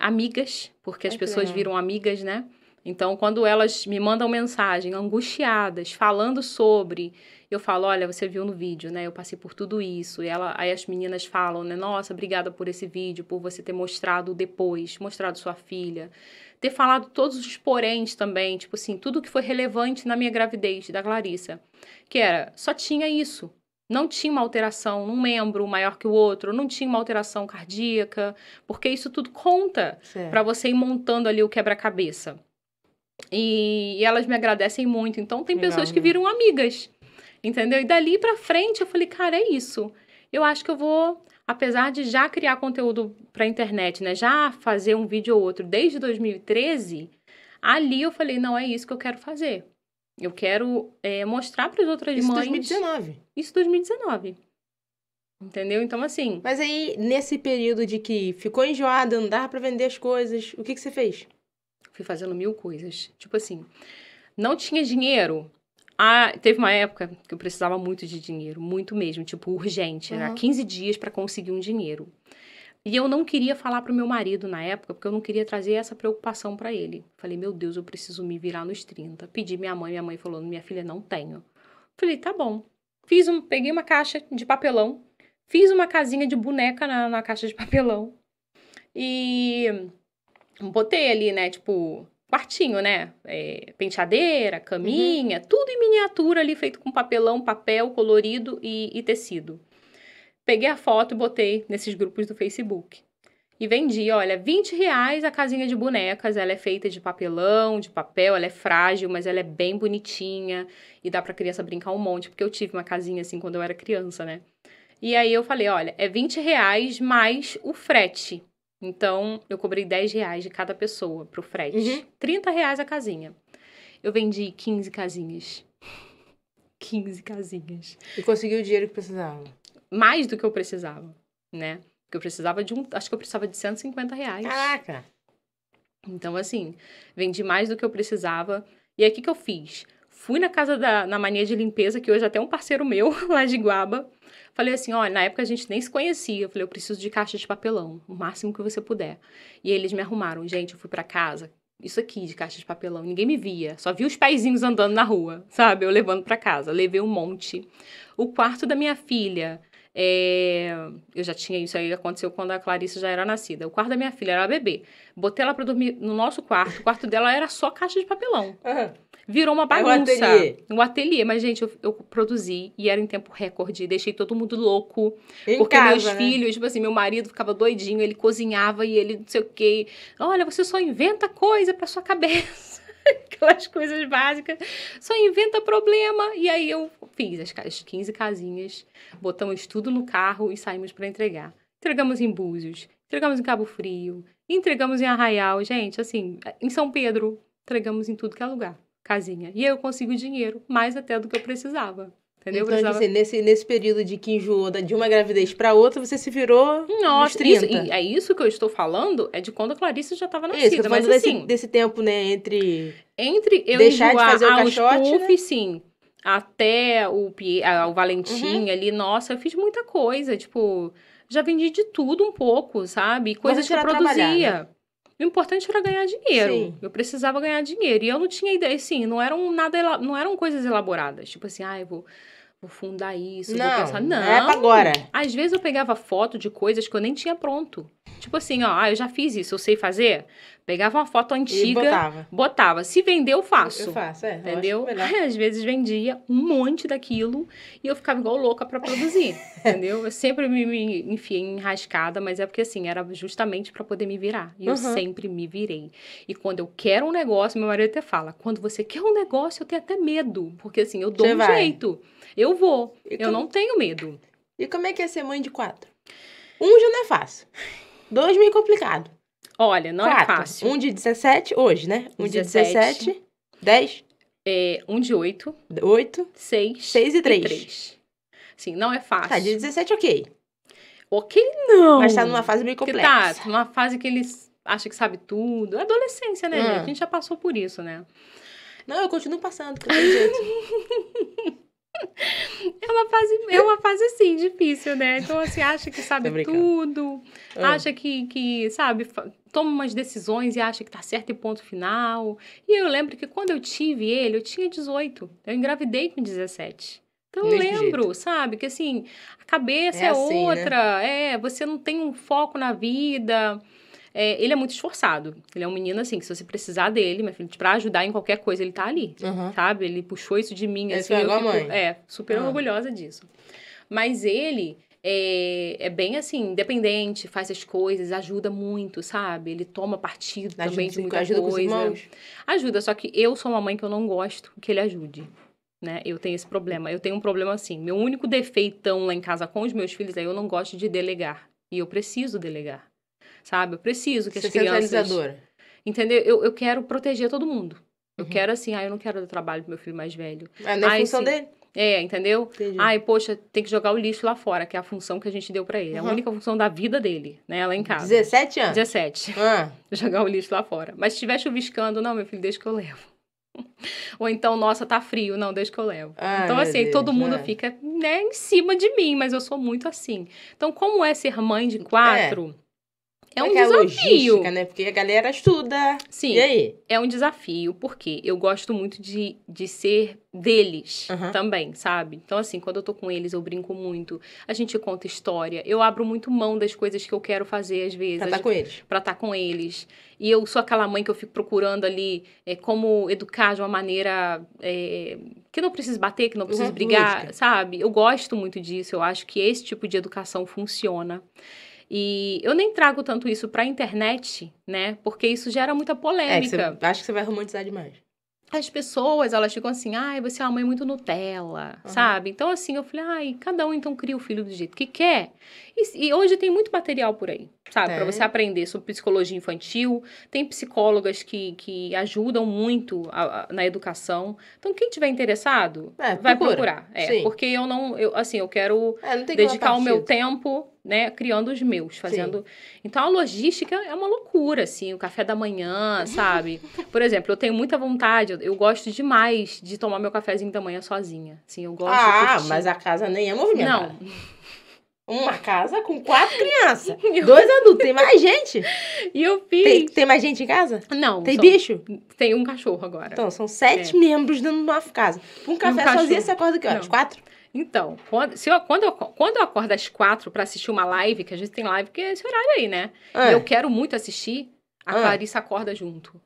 amigas, porque as pessoas legal. viram amigas, né? Então, quando elas me mandam mensagem, angustiadas, falando sobre, eu falo, olha, você viu no vídeo, né? Eu passei por tudo isso. E aí as meninas falam, né? Nossa, obrigada por esse vídeo, por você ter mostrado depois, mostrado sua filha. Ter falado todos os poréns também, tipo assim, tudo que foi relevante na minha gravidez, da Clarissa. Que era, só tinha isso. Não tinha uma alteração num membro maior que o outro, não tinha uma alteração cardíaca, porque isso tudo conta para você ir montando ali o quebra-cabeça. E elas me agradecem muito. Então, tem Legal, pessoas que né? viram amigas, entendeu? E dali pra frente, eu falei, cara, é isso. Eu acho que eu vou, apesar de já criar conteúdo pra internet, né? Já fazer um vídeo ou outro desde 2013, ali eu falei, não, é isso que eu quero fazer. Eu quero mostrar para as outras Isso mães... 2019. Isso 2019. Entendeu? Então, assim... Mas aí, nesse período de que ficou enjoada, não dava pra vender as coisas, o que você fez? Fui fazendo 1000 coisas. Tipo assim, não tinha dinheiro. Teve uma época que eu precisava muito de dinheiro, muito mesmo, tipo, urgente. Era 15 dias para conseguir um dinheiro. E eu não queria falar pro meu marido na época, porque eu não queria trazer essa preocupação para ele. Falei, meu Deus, eu preciso me virar nos 30. Pedi minha mãe falou, minha filha, não tenho. Falei, tá bom. Peguei uma caixa de papelão, fiz uma casinha de boneca na caixa de papelão e botei ali, né, tipo, quartinho, né, penteadeira, caminha, tudo em miniatura ali, feito com papelão, papel colorido e tecido. Peguei a foto e botei nesses grupos do Facebook. E vendi, olha, R$20 a casinha de bonecas. Ela é feita de papelão, de papel, ela é frágil, mas ela é bem bonitinha. E dá pra criança brincar um monte, porque eu tive uma casinha assim quando eu era criança, né? E aí eu falei, olha, é R$20 mais o frete. Então, eu cobrei R$10 de cada pessoa pro frete. R$30 a casinha. Eu vendi 15 casinhas. 15 casinhas. E conseguiu o dinheiro que precisava? Mais do que eu precisava, né? Porque eu precisava acho que eu precisava de R$150. Caraca! Então, assim, vendi mais do que eu precisava. E aí, o que eu fiz? Fui na casa na Mania de Limpeza, que hoje até um parceiro meu, lá de Guaba. Falei assim, olha, na época a gente nem se conhecia. Eu falei, eu preciso de caixa de papelão, o máximo que você puder. E eles me arrumaram. Gente, eu fui pra casa, isso aqui de caixa de papelão. Ninguém me via, só vi os pezinhos andando na rua, sabe? Eu levando pra casa. Levei um monte. O quarto da minha filha... eu já tinha isso aí, aconteceu quando a Clarissa já era nascida. O quarto da minha filha era bebê. Botei ela pra dormir no nosso quarto. O quarto dela era só caixa de papelão. Virou uma bagunça. Um ateliê. Mas, gente, eu produzi e era em tempo recorde. Deixei todo mundo louco. Porque meus filhos, tipo assim, meu marido ficava doidinho. Ele cozinhava e ele não sei o quê. Olha, você só inventa coisa pra sua cabeça. Aquelas coisas básicas. Só inventa problema. E aí eu fiz as 15 casinhas. Botamos tudo no carro e saímos para entregar. Entregamos em Búzios. Entregamos em Cabo Frio. Entregamos em Arraial. Gente, assim, em São Pedro. Entregamos em tudo que é lugar. Casinha. E aí eu consigo dinheiro. Mais até do que eu precisava. Entendeu? Então, assim, nesse período de que enjoou de uma gravidez para outra, você se virou nos 30. É isso que eu estou falando, é de quando a Clarice já estava nascida. Isso, eu tô falando mas assim... desse tempo, né, entre eu deixar enjoar de fazer o caixote, puff, né? Sim, até o Valentim ali, nossa, eu fiz muita coisa, tipo, já vendi de tudo um pouco, sabe? Coisas que eu produzia. Né? O importante era ganhar dinheiro. Sim. Eu precisava ganhar dinheiro. E eu não tinha ideia, assim, não eram coisas elaboradas. Tipo assim, eu vou fundar isso, vou pensar. Não, é pra agora. Às vezes eu pegava foto de coisas que eu nem tinha pronto. Tipo assim, eu já fiz isso, eu sei fazer. Pegava uma foto antiga, e botava. Se vender, eu faço. Eu faço, entendeu? Aí, às vezes vendia um monte daquilo e eu ficava igual louca pra produzir, entendeu? Eu sempre me enfiei em enrascada, mas é porque assim, era justamente pra poder me virar. E eu sempre me virei. E quando eu quero um negócio, meu marido até fala, quando você quer um negócio, eu tenho até medo. Porque assim, eu dou jeito. Eu vou. Eu não tenho medo. E como é que é ser mãe de 4? Um já não é fácil. 2 meio complicado. Olha, não 4. É fácil. Um de 17, hoje, né? Um de 17, 10. Um de 8. 8. 6. 6 e 3. Sim, não é fácil. Tá, de 17, ok. Ok, não. Mas tá numa fase meio Porque complexa. tá numa fase que eles acham que sabe tudo. Adolescência, né, gente? A gente já passou por isso, né? Não, eu continuo passando, porque eu tenho jeito. É uma fase assim, difícil, né? Então, assim, acha que sabe Tô brincando. tudo, acha que sabe, toma umas decisões e acha que tá certo e ponto final. E eu lembro que quando eu tive ele, eu tinha 18. Eu engravidei com 17. Então, eu Mesmo lembro, sabe, que assim, a cabeça É é assim, né? outra, você não tem um foco na vida. Ele é muito esforçado. Ele é um menino, assim, que se você precisar dele, minha filha, pra ajudar em qualquer coisa, ele tá ali, sabe? Ele puxou isso de mim, Ele assim, foi eu igual a fico, mãe. super orgulhosa disso. Mas ele é bem, assim, independente, faz as coisas, ajuda muito, sabe? Ele toma partido também de muita ajuda com os coisa. irmãos? Ajuda, só que eu sou uma mãe que eu não gosto que ele ajude. Né? Eu tenho esse problema. Eu tenho um problema assim. Meu único defeitão lá em casa com os meus filhos é eu não gosto de delegar. E eu preciso delegar. Sabe? Eu preciso que as crianças... Centralizadora. Entendeu? Eu quero proteger todo mundo. Eu quero assim, eu não quero dar trabalho pro meu filho mais velho. Não é função dele? Entendeu? Entendi. Poxa, tem que jogar o lixo lá fora, que é a função que a gente deu pra ele. É a única função da vida dele, né? Lá em casa. 17 anos? 17. Jogar o lixo lá fora. Mas se estiver chuviscando, não, meu filho, deixa que eu levo. Ou então, nossa, tá frio. Não, deixa que eu levo. Então, assim, Deus, todo mundo fica, né, em cima de mim, mas eu sou muito assim. Então, como é ser mãe de 4... É um desafio. Logística, né? Porque a galera estuda. Sim. E aí? É um desafio, porque eu gosto muito de ser deles também, sabe? Então, assim, quando eu tô com eles, eu brinco muito. A gente conta história. Eu abro muito mão das coisas que eu quero fazer, às vezes. Pra estar com eles. Pra estar com eles. E eu sou aquela mãe que eu fico procurando ali como educar de uma maneira que não precisa bater, que não precisa brigar, lúdica. sabe? Eu gosto muito disso. Eu acho que esse tipo de educação funciona. E eu nem trago tanto isso pra internet, né? Porque isso gera muita polêmica. Acho que você vai romantizar demais. As pessoas, elas ficam assim, você é uma mãe muito Nutella, sabe? Então, assim, eu falei, cada um então cria o filho do jeito que quer. E hoje tem muito material por aí, sabe? Pra você aprender sobre psicologia infantil. Tem psicólogas que ajudam muito na educação. Então, quem tiver interessado, vai procurar. Porque eu quero dedicar o meu tempo, né, criando os meus, fazendo... Então, a logística é uma loucura, assim, o café da manhã, sabe? Por exemplo, eu tenho muita vontade, eu gosto demais de tomar meu cafezinho da manhã sozinha. Assim, eu gosto de curtir. Mas a casa nem é movimentada. Não. Uma casa com 4 crianças. 2 adultos. Tem mais gente? E eu fiz... Tem mais gente em casa? Não. Tem bicho? Tem um cachorro agora. Então, são 7 membros dentro de uma casa. Um café sozinha, você acorda que horas? 4? Então, quando eu acordo às 4 pra assistir uma live, que a gente tem live, que é esse horário aí, né? E eu quero muito assistir, a Clarissa acorda junto.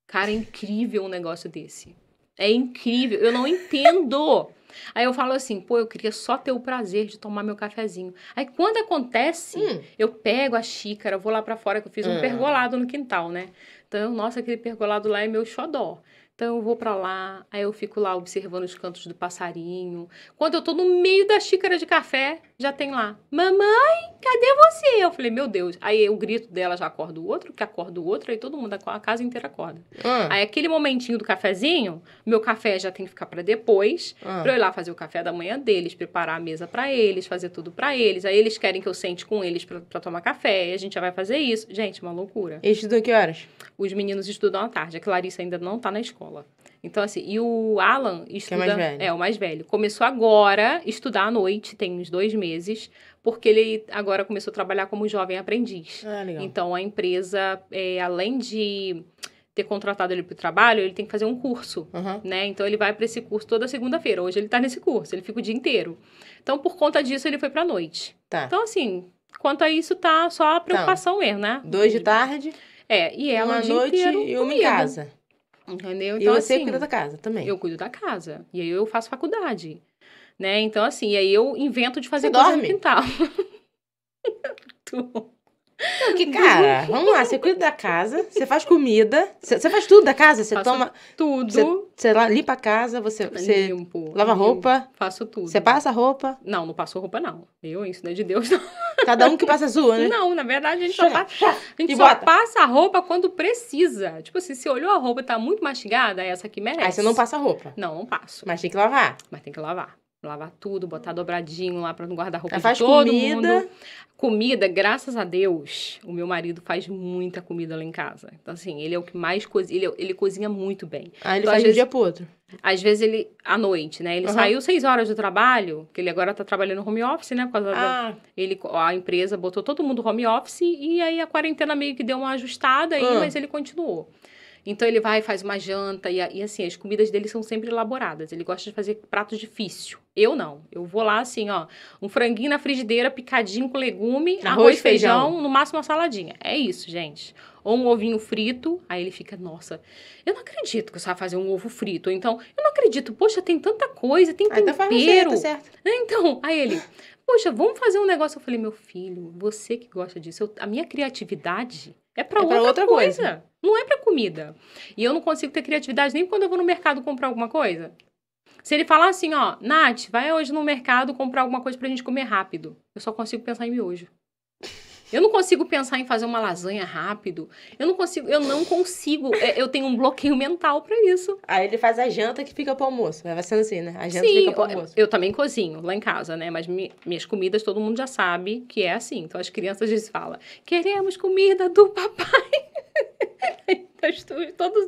Cara, é incrível um negócio desse. É incrível. Eu não entendo. Aí eu falo assim, eu queria só ter o prazer de tomar meu cafezinho. Aí quando acontece, eu pego a xícara, vou lá pra fora, que eu fiz um pergolado no quintal, né? Então, nossa, aquele pergolado lá é meu xodó. Então, eu vou pra lá, aí eu fico lá observando os cantos do passarinho. Quando eu tô no meio da xícara de café, já tem lá, mamãe, cadê você? Eu falei, meu Deus. Aí o grito dela já acorda o outro, que acorda o outro, aí todo mundo, a casa inteira acorda. Aí aquele momentinho do cafezinho, meu café já tem que ficar pra depois, pra eu ir lá fazer o café da manhã deles, preparar a mesa pra eles, fazer tudo pra eles. Aí eles querem que eu sente com eles pra tomar café, e a gente já vai fazer isso. Gente, uma loucura. Eles estudam que horas? Os meninos estudam à tarde, a Clarissa ainda não tá na escola. Então, assim, e o Alan estuda... Que é mais velho. O mais velho. Começou agora a estudar à noite, tem uns 2 meses, porque ele agora começou a trabalhar como jovem aprendiz. Legal. Então, a empresa, além de ter contratado ele para o trabalho, ele tem que fazer um curso, né? Então, ele vai para esse curso toda segunda-feira. Hoje ele tá nesse curso, ele fica o dia inteiro. Então, por conta disso, ele foi pra noite. Tá. Então, assim, quanto a isso, tá só a preocupação mesmo, né? 2 de tarde... E ela uma o dia noite inteiro e uma comigo. em casa. Entendeu? E Então, você assim, cuida da casa também. Eu cuido da casa. E aí eu faço faculdade. Né? Então, assim, aí eu invento de fazer Você coisa dorme? no quintal. Não, que cara, vamos lá, você cuida da casa, você faz comida, você faz tudo da casa, você toma... tudo. Você limpa a casa, você Limpo. lava roupa. Faço tudo. Você passa roupa. Não passo roupa, não. Isso não é de Deus, não. Cada um que passa a sua, né? Não, na verdade, a gente só passa a roupa quando precisa. Tipo assim, se olhou a roupa e tá muito mastigada, essa aqui merece. Aí você não passa a roupa. Não passo. Mas tem que lavar. Mas tem que lavar. Lavar tudo, botar dobradinho lá pra não guardar roupa Ela de faz todo comida. mundo. Comida, graças a Deus, o meu marido faz muita comida lá em casa. Então, assim, ele é o que mais cozinha, ele cozinha muito bem. Aí ele Então, faz de um dia pro outro. às vezes ele, à noite, né? Ele saiu 6 horas do trabalho, que ele agora tá trabalhando home office, né? Por causa a empresa botou todo mundo home office e aí a quarentena meio que deu uma ajustada aí, mas ele continuou. Então ele vai e faz uma janta e assim, as comidas dele são sempre elaboradas. Ele gosta de fazer pratos difíceis. Eu não. Eu vou lá assim, ó, um franguinho na frigideira, picadinho com legume, arroz, feijão, no máximo uma saladinha. É isso, gente. Ou um ovinho frito, aí ele fica, nossa, eu não acredito que você vai fazer um ovo frito. Ou então, eu não acredito, poxa, tem tanta coisa, tem tempero. Tá certo. Então, aí ele, poxa, vamos fazer um negócio. Eu falei, meu filho, você que gosta disso, a minha criatividade é pra outra coisa. Não é pra comida. E eu não consigo ter criatividade nem quando eu vou no mercado comprar alguma coisa. Se ele falar assim, ó, Nath, vai hoje no mercado comprar alguma coisa pra gente comer rápido. Eu só consigo pensar em miojo. Eu não consigo pensar em fazer uma lasanha rápido. Eu não consigo. Eu tenho um bloqueio mental pra isso. Aí ele faz a janta que fica pro almoço. Vai sendo assim, né? A janta Sim, fica pro almoço. Eu também cozinho lá em casa, né? Mas minhas comidas todo mundo já sabe que é assim. Então as crianças às vezes falam, queremos comida do papai.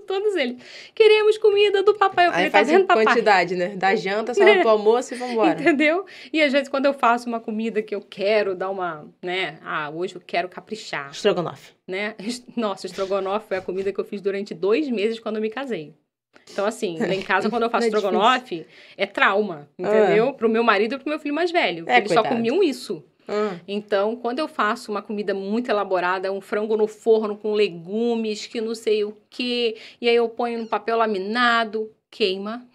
Todos eles. Queremos comida do papai. Eu falei, aí faz tá vendo, papai? Quantidade, né? Da janta, só pro almoço e vambora. Entendeu? E às vezes quando eu faço uma comida que eu quero dar uma, né? Ah, hoje eu quero caprichar. Estrogonofe. Né? Nossa, estrogonofe foi a comida que eu fiz durante 2 meses quando eu me casei. Então, assim, lá em casa, quando eu faço estrogonofe, é trauma, entendeu? Pro meu marido e pro meu filho mais velho. Eles só comiam isso. Então, quando eu faço uma comida muito elaborada, um frango no forno com legumes, que não sei o quê, e aí eu ponho no papel laminado, queima.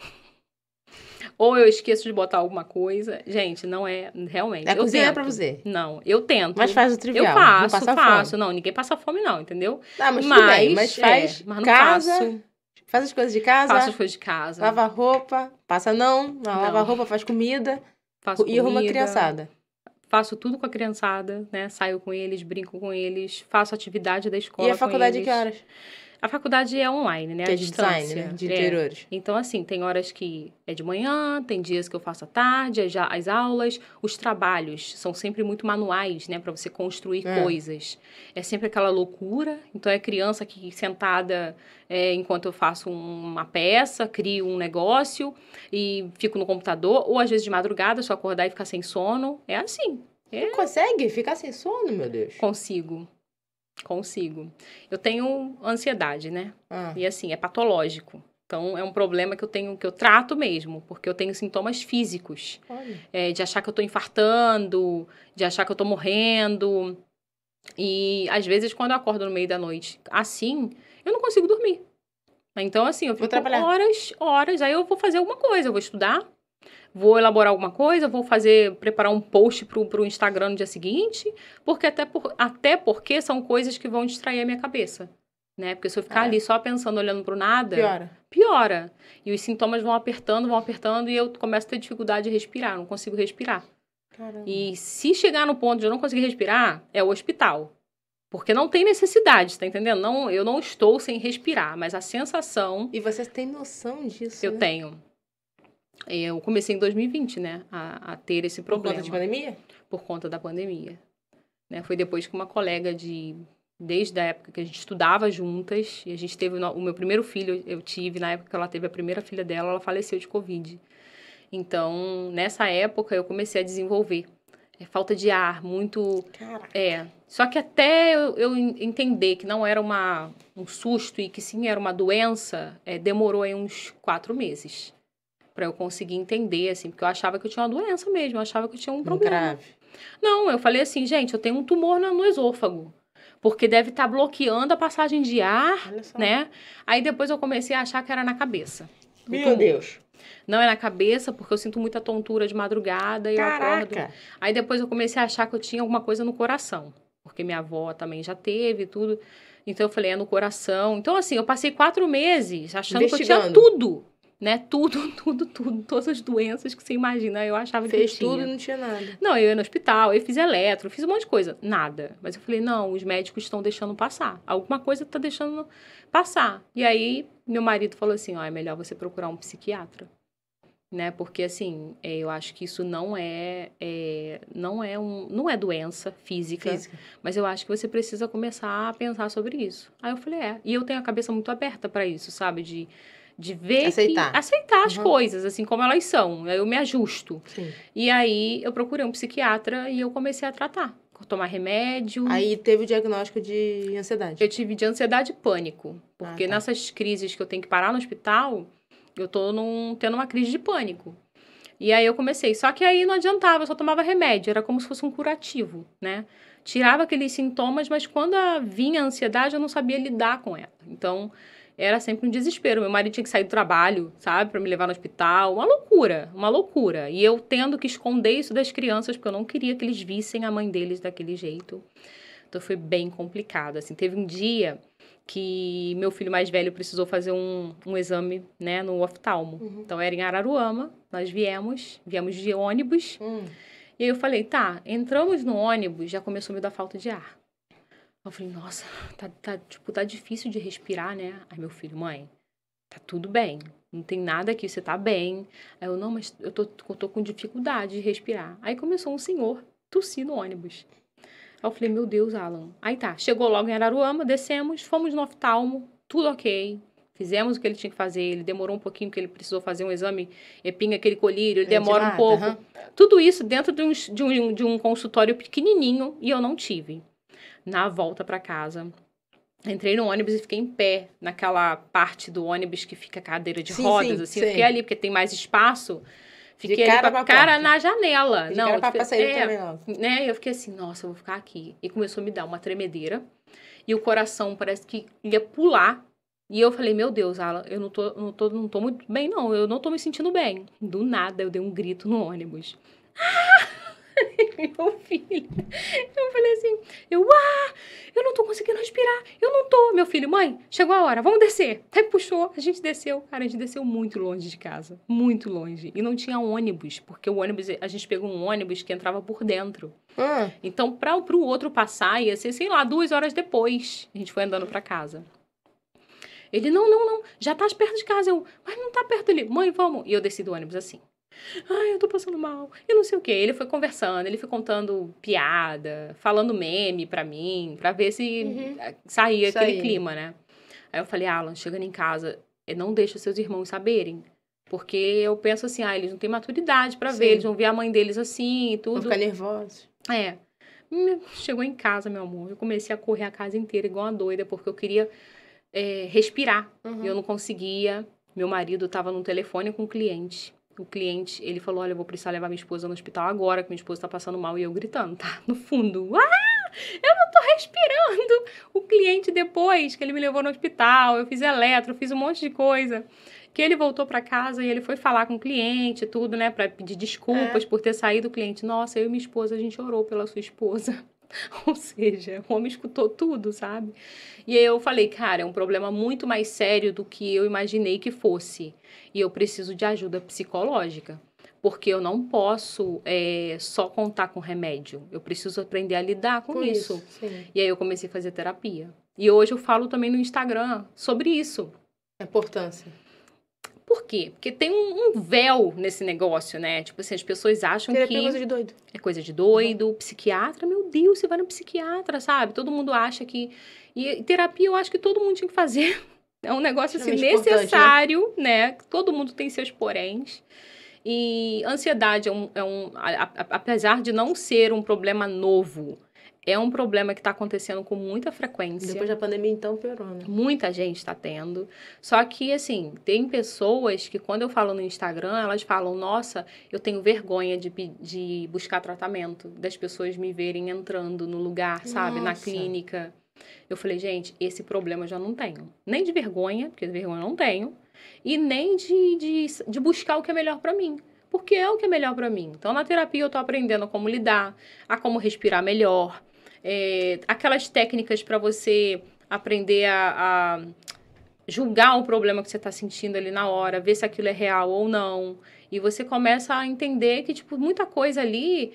Ou eu esqueço de botar alguma coisa. Gente, não é realmente. A cozinha é pra você. Não, eu tento. Mas faz o trivial. Eu faço, não passa faço. Fome. Não, ninguém passa fome, não, entendeu? Não, mas tudo bem. Mas faz mas não casa, faço. Faz as coisas de casa. Faço as coisas de casa. Lava roupa. Passa não. Lava roupa, faz comida. Faço e arruma a criançada. Faço tudo com a criançada, né? Saio com eles, brinco com eles, faço atividade da escola. E a faculdade que horas? A faculdade é online, né? Que à é de distância. design, né? De interiores. Então, assim, tem horas que é de manhã, tem dias que eu faço à tarde, as aulas, os trabalhos são sempre muito manuais, né? Pra você construir coisas. É sempre aquela loucura. Então, é criança aqui sentada enquanto eu faço uma peça, crio um negócio e fico no computador. Ou, às vezes, de madrugada, só acordar e ficar sem sono. É assim. Não consegue ficar sem sono, meu Deus? Consigo. Eu tenho ansiedade, né? E assim, é patológico. Então, é um problema que eu trato mesmo, porque eu tenho sintomas físicos. De achar que eu tô infartando, de achar que eu tô morrendo. E, às vezes, quando eu acordo no meio da noite, assim, eu não consigo dormir. Então, assim, eu fico horas, aí eu vou fazer alguma coisa, eu vou estudar, vou elaborar alguma coisa, vou preparar um post pro Instagram no dia seguinte, porque até porque são coisas que vão distrair a minha cabeça, né? Porque se eu ficar ali só pensando, olhando pro nada, piora. E os sintomas vão apertando, e eu começo a ter dificuldade de respirar, não consigo respirar. Caramba. E se chegar no ponto de eu não conseguir respirar, é o hospital. Porque não tem necessidade, tá entendendo? Eu não estou sem respirar, mas a sensação... E você tem noção disso, Eu tenho. Eu comecei em 2020, né, a ter esse problema. Por conta de pandemia? Por conta da pandemia. Né? Foi depois que uma colega desde a época que a gente estudava juntas, e a gente teve o meu primeiro filho, eu tive, na época que ela teve a primeira filha dela, ela faleceu de Covid. Então, nessa época, eu comecei a desenvolver. Falta de ar, muito... Caraca. Só que até eu entender que não era um susto e que sim era uma doença, demorou aí uns 4 meses. Pra eu conseguir entender, assim, porque eu achava que eu tinha uma doença mesmo, eu achava que eu tinha um problema. Grave. Não, eu falei assim, gente, eu tenho um tumor no esôfago, porque deve estar bloqueando a passagem de ar, né? Aí depois eu comecei a achar que era na cabeça. Meu Deus. Não é na cabeça, porque eu sinto muita tontura de madrugada e eu acordo. Aí depois eu comecei a achar que eu tinha alguma coisa no coração, porque minha avó também já teve tudo. Então eu falei, é no coração. Então assim, eu passei 4 meses achando que eu tinha tudo. Né? Tudo. Todas as doenças que você imagina, eu achava que eu tinha. Fez tudo e não tinha nada. Não, eu ia no hospital, eu fiz eletro, fiz um monte de coisa. Nada. Mas eu falei, não, os médicos estão deixando passar. Alguma coisa está deixando passar. E aí, meu marido falou assim, é melhor você procurar um psiquiatra. né? Porque, assim, eu acho que isso não é doença física, mas eu acho que você precisa começar a pensar sobre isso. Aí eu falei, e eu tenho a cabeça muito aberta para isso, sabe? De ver aceitar as coisas, assim, como elas são. Aí eu me ajusto. Sim. E aí, eu procurei um psiquiatra e eu comecei a tratar. Tomar remédio. Aí teve o diagnóstico de ansiedade. Eu tive de ansiedade e pânico. Porque nessas crises que eu tenho que parar no hospital, eu tô tendo uma crise de pânico. E aí eu comecei. Só que aí não adiantava, eu só tomava remédio. Era como se fosse um curativo, né? Tirava aqueles sintomas, mas quando vinha a ansiedade, eu não sabia lidar com ela. Então, era sempre um desespero. Meu marido tinha que sair do trabalho, sabe? Pra me levar no hospital. Uma loucura, uma loucura. E eu tendo que esconder isso das crianças, porque eu não queria que eles vissem a mãe deles daquele jeito. Então, foi bem complicado, assim. Teve um dia que meu filho mais velho precisou fazer um exame, né, no oftalmo. Então, era em Araruama, nós viemos de ônibus. E aí eu falei, tá, entramos no ônibus, já começou a me dar falta de ar. Eu falei, nossa, tá difícil de respirar, né? Aí meu filho, mãe, tá tudo bem, não tem nada aqui, você tá bem. Aí eu, não, mas eu tô com dificuldade de respirar. Aí começou um senhor tossir no ônibus. Aí eu falei, meu Deus, Alan. Aí tá, chegou logo em Araruama, descemos, fomos no oftalmo, tudo ok. Fizemos o que ele tinha que fazer, ele demorou um pouquinho, porque ele precisou fazer um exame, pinga aquele colírio, ele demora um pouco. Tudo isso dentro de um consultório pequenininho e eu não tive. Na volta para casa, entrei no ônibus e fiquei em pé, naquela parte do ônibus que fica cadeira de rodas, assim. Eu fiquei ali, porque tem mais espaço. Fiquei ali com a cara na janela. Não, né? Eu fiquei assim, nossa, eu vou ficar aqui. E começou a me dar uma tremedeira. E o coração parece que ia pular. E eu falei, meu Deus, Alan, eu não tô muito bem, não. Eu não tô me sentindo bem. Do nada, eu dei um grito no ônibus. Meu filho. Eu falei assim, eu não tô conseguindo respirar. Eu não tô. Meu filho, mãe, chegou a hora, vamos descer. Aí puxou, a gente desceu. Cara, a gente desceu muito longe de casa. Muito longe. E não tinha ônibus, porque o ônibus, a gente pegou um ônibus que entrava por dentro. Então, pro outro passar, ia ser, sei lá, 2 horas depois. A gente foi andando pra casa. Ele, não, já tá perto de casa. Eu, mas não tá perto ali. Mãe, vamos. E eu desci do ônibus assim. Ai, eu tô passando mal. Eu não sei o quê. Ele foi conversando, ele foi contando piada, falando meme pra mim, pra ver se saía aquele clima, né? Aí eu falei, Alan, chegando em casa, não deixa seus irmãos saberem. Porque eu penso assim, eles não têm maturidade pra ver, eles vão ver a mãe deles assim e tudo. Vão ficar nervosos. Chegou em casa, meu amor, eu comecei a correr a casa inteira igual uma doida, porque eu queria respirar. Eu não conseguia. Meu marido tava no telefone com o cliente. O cliente, ele falou, olha, eu vou precisar levar minha esposa no hospital agora, que minha esposa tá passando mal. E eu gritando, tá? No fundo. Eu não tô respirando. O cliente, depois que ele me levou no hospital, eu fiz eletro, fiz um monte de coisa. Que ele voltou pra casa e ele foi falar com o cliente, tudo, né? Pra pedir desculpas por ter saído o cliente. Nossa, eu e minha esposa, a gente orou pela sua esposa. Ou seja, o homem escutou tudo, sabe? E aí eu falei, cara, é um problema muito mais sério do que eu imaginei que fosse. E eu preciso de ajuda psicológica. Porque eu não posso só contar com remédio. Eu preciso aprender a lidar com isso. E aí eu comecei a fazer terapia. E hoje eu falo também no Instagram sobre isso. A importância. Por quê? Porque tem um véu nesse negócio, né? Tipo assim, as pessoas acham que... É coisa de doido. É coisa de doido. Psiquiatra, meu Deus, você vai no psiquiatra, sabe? Todo mundo acha que... E terapia eu acho que todo mundo tinha que fazer. É um negócio assim, necessário, né? Todo mundo tem seus poréns. E ansiedade apesar de não ser um problema novo, é um problema que está acontecendo com muita frequência. Depois da pandemia, então, piorou, né? Muita gente está tendo. Só que, assim, tem pessoas que, quando eu falo no Instagram, elas falam, nossa, eu tenho vergonha de buscar tratamento, das pessoas me verem entrando no lugar, sabe? Na clínica. Eu falei, gente, esse problema eu já não tenho. Nem de vergonha, porque de vergonha eu não tenho, e nem de buscar o que é melhor para mim. Porque é o que é melhor para mim. Então, na terapia, eu tô aprendendo a como lidar, a como respirar melhor, aquelas técnicas para você aprender a julgar o problema que você está sentindo ali na hora, ver se aquilo é real ou não. E você começa a entender que, tipo, muita coisa ali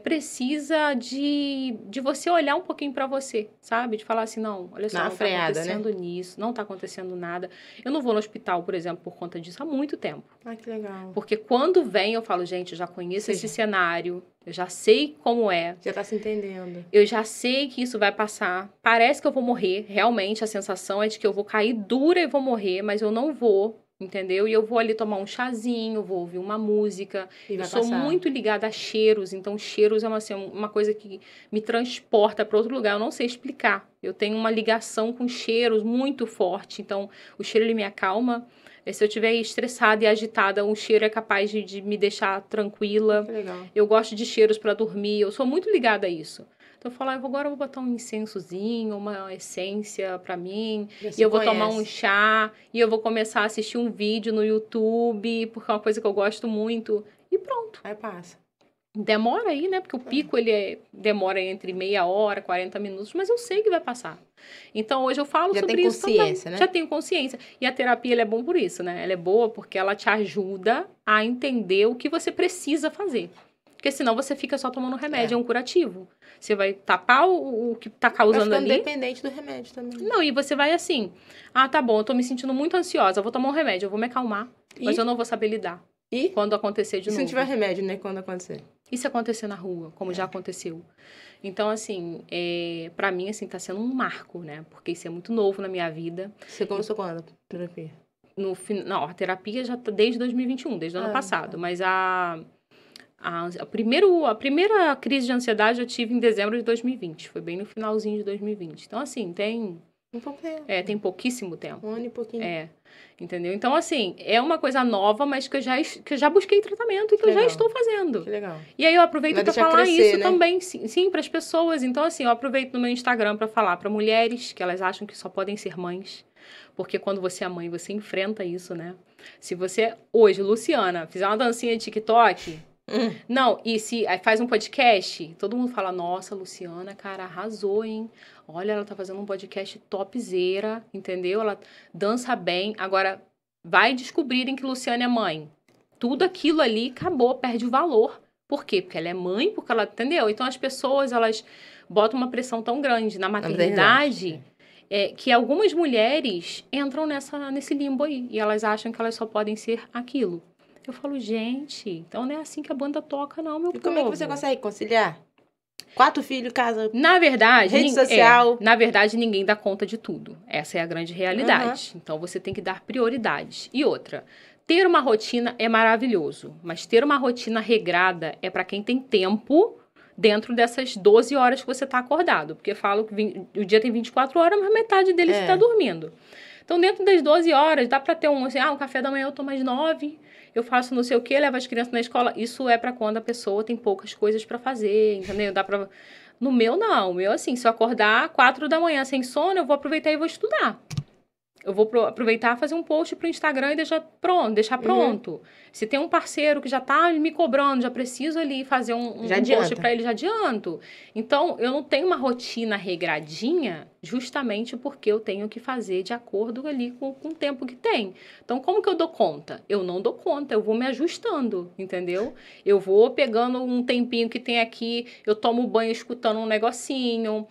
precisa de você olhar um pouquinho pra você, sabe? De falar assim, não, olha só, Dá uma não tá freada, né? acontecendo nisso, não tá acontecendo nada. Eu não vou no hospital, por exemplo, por conta disso há muito tempo. Ah, que legal. Porque quando vem, eu falo, gente, eu já conheço esse cenário, eu já sei como é. Já tá se entendendo. Eu já sei que isso vai passar. Parece que eu vou morrer. Realmente, a sensação é de que eu vou cair dura e vou morrer, mas eu não vou, entendeu? E eu vou ali tomar um chazinho, vou ouvir uma música. Eu sou muito ligada a cheiros, então cheiros é uma coisa que me transporta para outro lugar. Eu não sei explicar. Eu tenho uma ligação com cheiros muito forte, então o cheiro ele me acalma. Se eu estiver estressada e agitada, um cheiro é capaz de me deixar tranquila. Que legal. Eu gosto de cheiros para dormir, eu sou muito ligada a isso. Então eu falo, agora eu vou botar um incensozinho, uma essência para mim, e eu vou tomar um chá, e eu vou começar a assistir um vídeo no YouTube, porque é uma coisa que eu gosto muito, e pronto. Aí passa. Demora aí, né? Porque o pico, demora entre meia hora, 40 minutos, mas eu sei que vai passar. Então, hoje eu falo sobre isso também. Já tem consciência, né? Já tenho consciência. E a terapia, ela é bom por isso, né? Ela é boa porque ela te ajuda a entender o que você precisa fazer. Porque senão você fica só tomando remédio, é um curativo. Você vai tapar o que tá causando ali. Independente do remédio também. Não, e você vai assim, tá bom, eu tô me sentindo muito ansiosa, eu vou tomar um remédio, eu vou me acalmar, mas eu não vou saber lidar. E? Quando acontecer de novo. Se não tiver remédio, né? Quando acontecer. E se acontecer na rua, como já aconteceu? Então, assim, pra mim, assim, tá sendo um marco, né? Porque isso é muito novo na minha vida. Você começou quando? Terapia? Não, a terapia já tá desde 2021, desde o ano passado. Tá. Mas a primeira crise de ansiedade eu tive em dezembro de 2020. Foi bem no finalzinho de 2020. Então, assim, tem... Um pouco tempo. Tem pouquíssimo tempo. Um ano e pouquinho. Entendeu? Então, assim, é uma coisa nova, mas que eu já busquei tratamento e que eu já estou fazendo. Que legal. E aí eu aproveito para falar crescer, isso né? também, sim, para as pessoas. Então, assim, eu aproveito no meu Instagram para falar para mulheres que elas acham que só podem ser mães. Porque quando você é mãe, você enfrenta isso, né? Se você, hoje, Luciana, fizer uma dancinha de TikTok... Não, e se aí faz um podcast, todo mundo fala, nossa, Luciana, cara, arrasou, hein? Olha, ela tá fazendo um podcast topzera, entendeu? Ela dança bem. Agora, vai descobrirem que Luciana é mãe. Tudo aquilo ali acabou, perde o valor. Por quê? Porque ela é mãe, porque ela, entendeu? Então, as pessoas, elas botam uma pressão tão grande na maternidade... que algumas mulheres entram nesse limbo aí. E elas acham que elas só podem ser aquilo. Eu falo, gente, então não é assim que a banda toca, não, meu povo. E como é que você consegue conciliar? 4 filhos, casa... Na verdade... Rede social... na verdade, ninguém dá conta de tudo. Essa é a grande realidade. Então, você tem que dar prioridades. E outra, ter uma rotina é maravilhoso. Mas ter uma rotina regrada é para quem tem tempo dentro dessas 12 horas que você está acordado. Porque eu falo que o dia tem 24 horas, mas metade dele você está dormindo. Então, dentro das 12 horas, dá para ter um café da manhã eu tomo às 9... Eu faço não sei o quê, levo as crianças na escola. Isso é para quando a pessoa tem poucas coisas para fazer, entendeu? Dá pra... No meu, não. O meu, assim, se eu acordar 4 da manhã sem sono, eu vou aproveitar e vou estudar. Eu vou aproveitar e fazer um post pro Instagram e deixar pronto. Se tem um parceiro que já tá me cobrando, já preciso ali fazer um post para ele, já adianto. Então, eu não tenho uma rotina regradinha justamente porque eu tenho que fazer de acordo ali com o tempo que tem. Então, como que eu dou conta? Eu não dou conta, eu vou me ajustando, entendeu? Eu vou pegando um tempinho que tem aqui, eu tomo banho escutando um negocinho,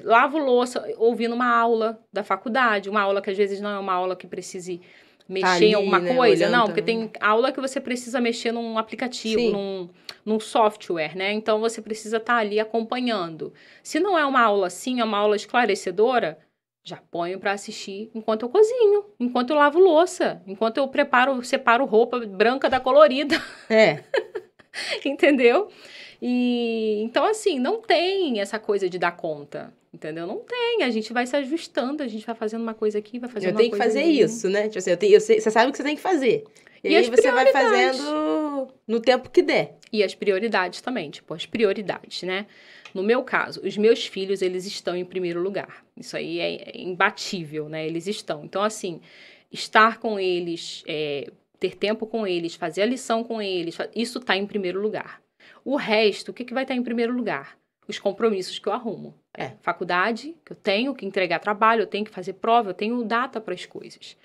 lavo louça ouvindo uma aula da faculdade, uma aula que às vezes não é uma aula que precise mexer em alguma coisa, não, porque tem aula que você precisa mexer num aplicativo, num software, né? Então, você precisa estar ali acompanhando. Se não é uma aula assim, é uma aula esclarecedora, já ponho para assistir enquanto eu cozinho, enquanto eu lavo louça, enquanto eu separo roupa branca da colorida. Entendeu? E então, assim, não tem essa coisa de dar conta, entendeu? Não tem, a gente vai se ajustando, a gente vai fazendo uma coisa aqui, vai fazendo uma coisa ali. Eu tenho que fazer isso, né? Tipo assim, você sabe o que você tem que fazer. E aí você vai fazendo no tempo que der. E as prioridades também, tipo, as prioridades, né? No meu caso, os meus filhos, eles estão em primeiro lugar. Isso aí é imbatível, né? Eles estão. Então, assim, estar com eles, ter tempo com eles, fazer a lição com eles, isso tá em primeiro lugar. O resto, o que vai estar em primeiro lugar? Os compromissos que eu arrumo. Faculdade, que eu tenho que entregar trabalho, eu tenho que fazer prova, eu tenho data para as coisas.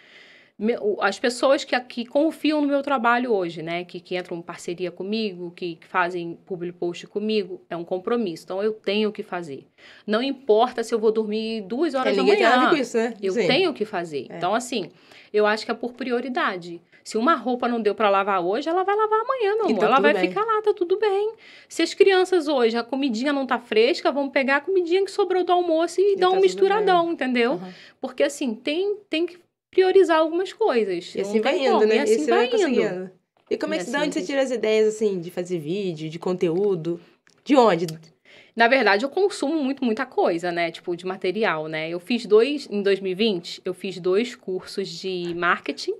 As pessoas que confiam no meu trabalho hoje, né? Que entram em parceria comigo, que fazem public post comigo, é um compromisso. Então, eu tenho que fazer. Não importa se eu vou dormir 2 horas da manhã. Ninguém tem nada com isso, né? Eu tenho que fazer. Então, assim, eu acho que é por prioridade. Se uma roupa não deu pra lavar hoje, ela vai lavar amanhã, meu amor. Ela vai ficar lá, tá tudo bem. Se as crianças hoje, a comidinha não tá fresca, vamos pegar a comidinha que sobrou do almoço e dar um misturadão, entendeu? Uhum. Porque, assim, tem que priorizar algumas coisas. E assim vai indo, né? E assim vai conseguindo. E como é que de onde você tira as ideias, assim, de fazer vídeo, de conteúdo? De onde? Na verdade, eu consumo muita coisa, né? Tipo, de material, né? Em 2020, eu fiz 2 cursos de marketing,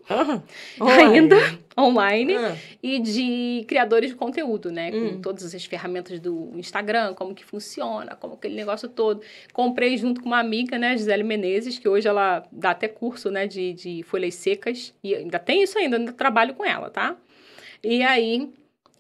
ainda online, e de criadores de conteúdo, né? Com todas as ferramentas do Instagram, como que funciona, como aquele negócio todo. Comprei junto com uma amiga, né? Gisele Menezes, que hoje ela dá até curso, né? De folhas secas. E ainda tem isso ainda trabalho com ela, tá? E aí...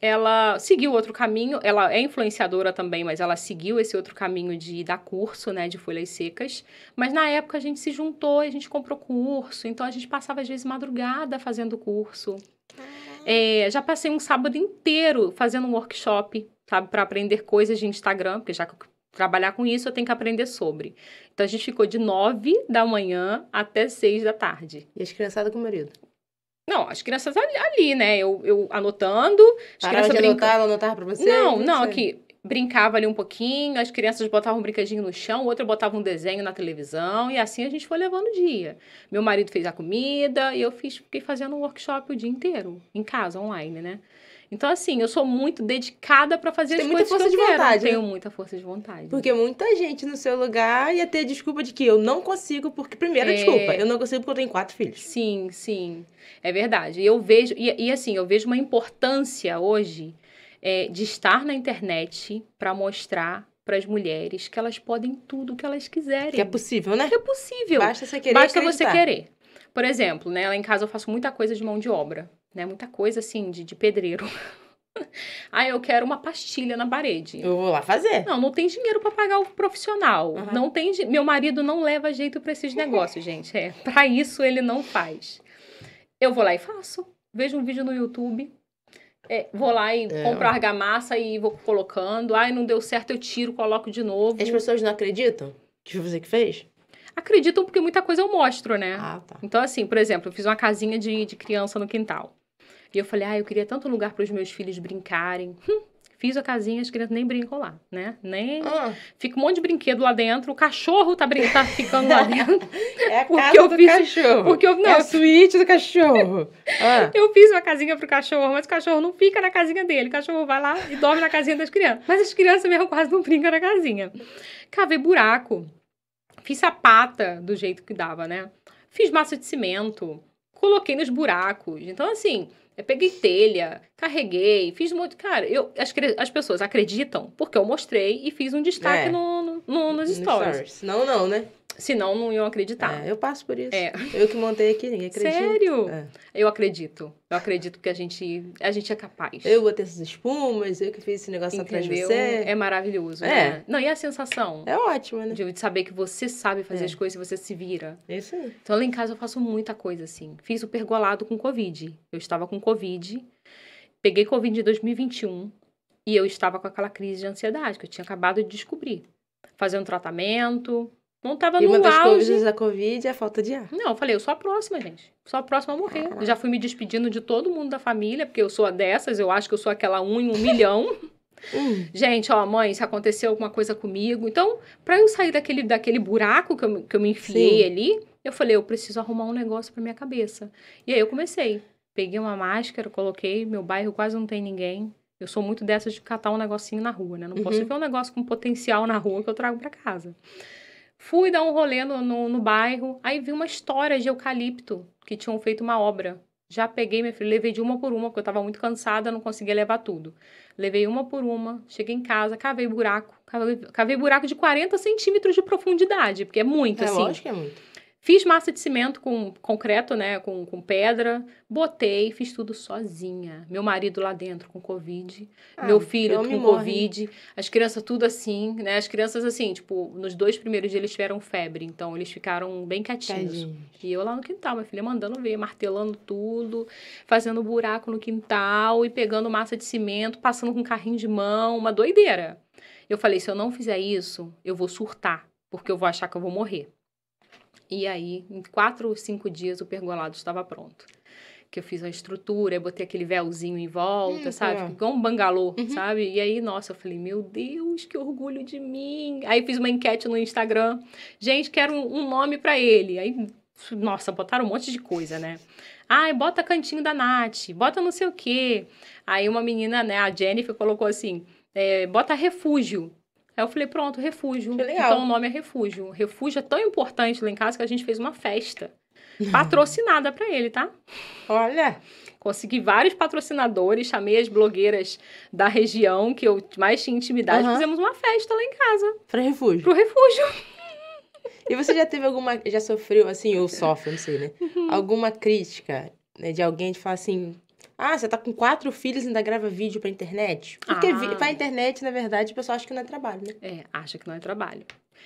ela seguiu outro caminho, ela é influenciadora também, mas ela seguiu esse outro caminho de dar curso, né, de folhas secas. Mas na época a gente se juntou e a gente comprou curso, então a gente passava às vezes madrugada fazendo curso. Já passei um sábado inteiro fazendo um workshop, sabe, para aprender coisas de Instagram, porque já que eu trabalhar com isso eu tenho que aprender sobre. Então a gente ficou de 9 da manhã até 6 da tarde. E as criançadas com o marido? Não, as crianças ali, né? Eu anotando. Parava de anotar, ela anotava pra você? Não, aqui. Brincava ali um pouquinho, as crianças botavam um brinquedinho no chão, outra botava um desenho na televisão, e assim a gente foi levando o dia. Meu marido fez a comida, e eu fiquei fazendo um workshop o dia inteiro, em casa, online, né? Então, assim, eu sou muito dedicada pra fazer as coisas que eu quero. Tem muita força de vontade, né? Tenho muita força de vontade. Porque muita gente no seu lugar ia ter desculpa de que eu não consigo, porque... Primeira desculpa, eu não consigo porque eu tenho 4 filhos. Sim. É verdade. Eu vejo... E assim, eu vejo uma importância hoje de estar na internet pra mostrar pras mulheres que elas podem tudo o que elas quiserem. Que é possível, né? Que é possível. Basta você querer Basta você querer. Por exemplo, né? Lá em casa eu faço muita coisa de mão de obra. Né? Muita coisa, assim, de pedreiro. Eu quero uma pastilha na parede. Eu vou lá fazer. Não tem dinheiro pra pagar o profissional. Não tem... Meu marido não leva jeito pra esses negócios, gente. Pra isso ele não faz. Eu vou lá e faço. Vejo um vídeo no YouTube. Vou lá e compro argamassa e vou colocando. Não deu certo, eu tiro, coloco de novo. As pessoas não acreditam que foi você que fez? Acreditam porque muita coisa eu mostro, né? Tá. Então, assim, por exemplo, eu fiz uma casinha de criança no quintal. E eu falei, eu queria tanto lugar para os meus filhos brincarem. Fiz a casinha, as crianças nem brincam lá, né? Fica um monte de brinquedo lá dentro. O cachorro tá ficando lá dentro. É a casa do cachorro. É a suíte do cachorro. Eu fiz uma casinha pro cachorro, mas o cachorro não fica na casinha dele. O cachorro vai lá e dorme na casinha das crianças. Mas as crianças mesmo quase não brincam na casinha. Cavei buraco. Fiz sapata do jeito que dava, né? Fiz massa de cimento. Coloquei nos buracos. Então, assim... Eu peguei telha, carreguei, fiz muito... Cara, as pessoas acreditam porque eu mostrei e fiz um destaque nos stories. Senão não, né? Senão não iam acreditar. Eu passo por isso. Eu que montei aqui, ninguém acredita. Sério? Eu acredito. Eu acredito que a gente é capaz. Eu botei essas espumas, eu que fiz esse negócio atrás de você. É maravilhoso, né? Não, e a sensação? É ótima, né? De saber que você sabe fazer as coisas e você se vira. É isso aí. Então, lá em casa eu faço muita coisa, assim. Fiz o pergolado com Covid. Eu estava com Covid. Peguei Covid em 2021. E eu estava com aquela crise de ansiedade que eu tinha acabado de descobrir. Fazendo tratamento... Não tava no auge. E uma das coisas da Covid é a falta de ar. Não, eu falei, eu sou a próxima, gente. Sou a próxima a morrer. Eu já fui me despedindo de todo mundo da família, porque eu sou a dessas, eu acho que eu sou aquela 1 em 1 milhão. Gente, mãe, se aconteceu alguma coisa comigo. Então, pra eu sair daquele buraco que eu me enfiei ali, eu falei, eu preciso arrumar um negócio pra minha cabeça. E aí eu comecei. Peguei uma máscara, coloquei, meu bairro quase não tem ninguém. Eu sou muito dessas de catar um negocinho na rua, né? Não posso ver um negócio com potencial na rua que eu trago pra casa. Fui dar um rolê no bairro, aí vi uma história de eucalipto, que tinham feito uma obra. Já peguei, minha filha, levei de uma por uma, porque eu tava muito cansada, não conseguia levar tudo. Levei uma por uma, cheguei em casa, cavei buraco de 40 centímetros de profundidade, porque é muito, assim. Lógico que é muito. Fiz massa de cimento com concreto, né? Com pedra. Botei, fiz tudo sozinha. Meu marido lá dentro com Covid. Meu filho com Covid. As crianças tudo assim, né? As crianças assim, tipo, nos 2 primeiros dias eles tiveram febre. Então, eles ficaram bem quietinhos. E eu lá no quintal, minha filha mandando ver, martelando tudo. Fazendo buraco no quintal e pegando massa de cimento, passando com carrinho de mão. Uma doideira. Eu falei, se eu não fizer isso, eu vou surtar. Porque eu vou achar que eu vou morrer. E aí, em 4 ou 5 dias, o pergolado estava pronto. Que eu fiz a estrutura, eu botei aquele véuzinho em volta, sabe? Igual um bangalô, sabe? E aí, nossa, eu falei, meu Deus, que orgulho de mim. Aí fiz uma enquete no Instagram. Gente, quero um nome pra ele. Aí, nossa, botaram um monte de coisa, né? Ai, bota Cantinho da Nath, bota não sei o quê. Aí uma menina, né, a Jennifer, colocou assim, bota Refúgio. Aí eu falei, pronto, Refúgio. Então o nome é Refúgio. Refúgio é tão importante lá em casa que a gente fez uma festa patrocinada pra ele, tá? Olha! Consegui vários patrocinadores, chamei as blogueiras da região que eu mais tinha intimidade, fizemos uma festa lá em casa. Pro Refúgio? Pro Refúgio. E você já teve já sofreu, assim, ou sofre, não sei, né? Alguma crítica, né, de alguém de falar assim... Ah, você tá com 4 filhos e ainda grava vídeo pra internet? Porque pra internet, na verdade, o pessoal acha que não é trabalho, né? Acha que não é trabalho.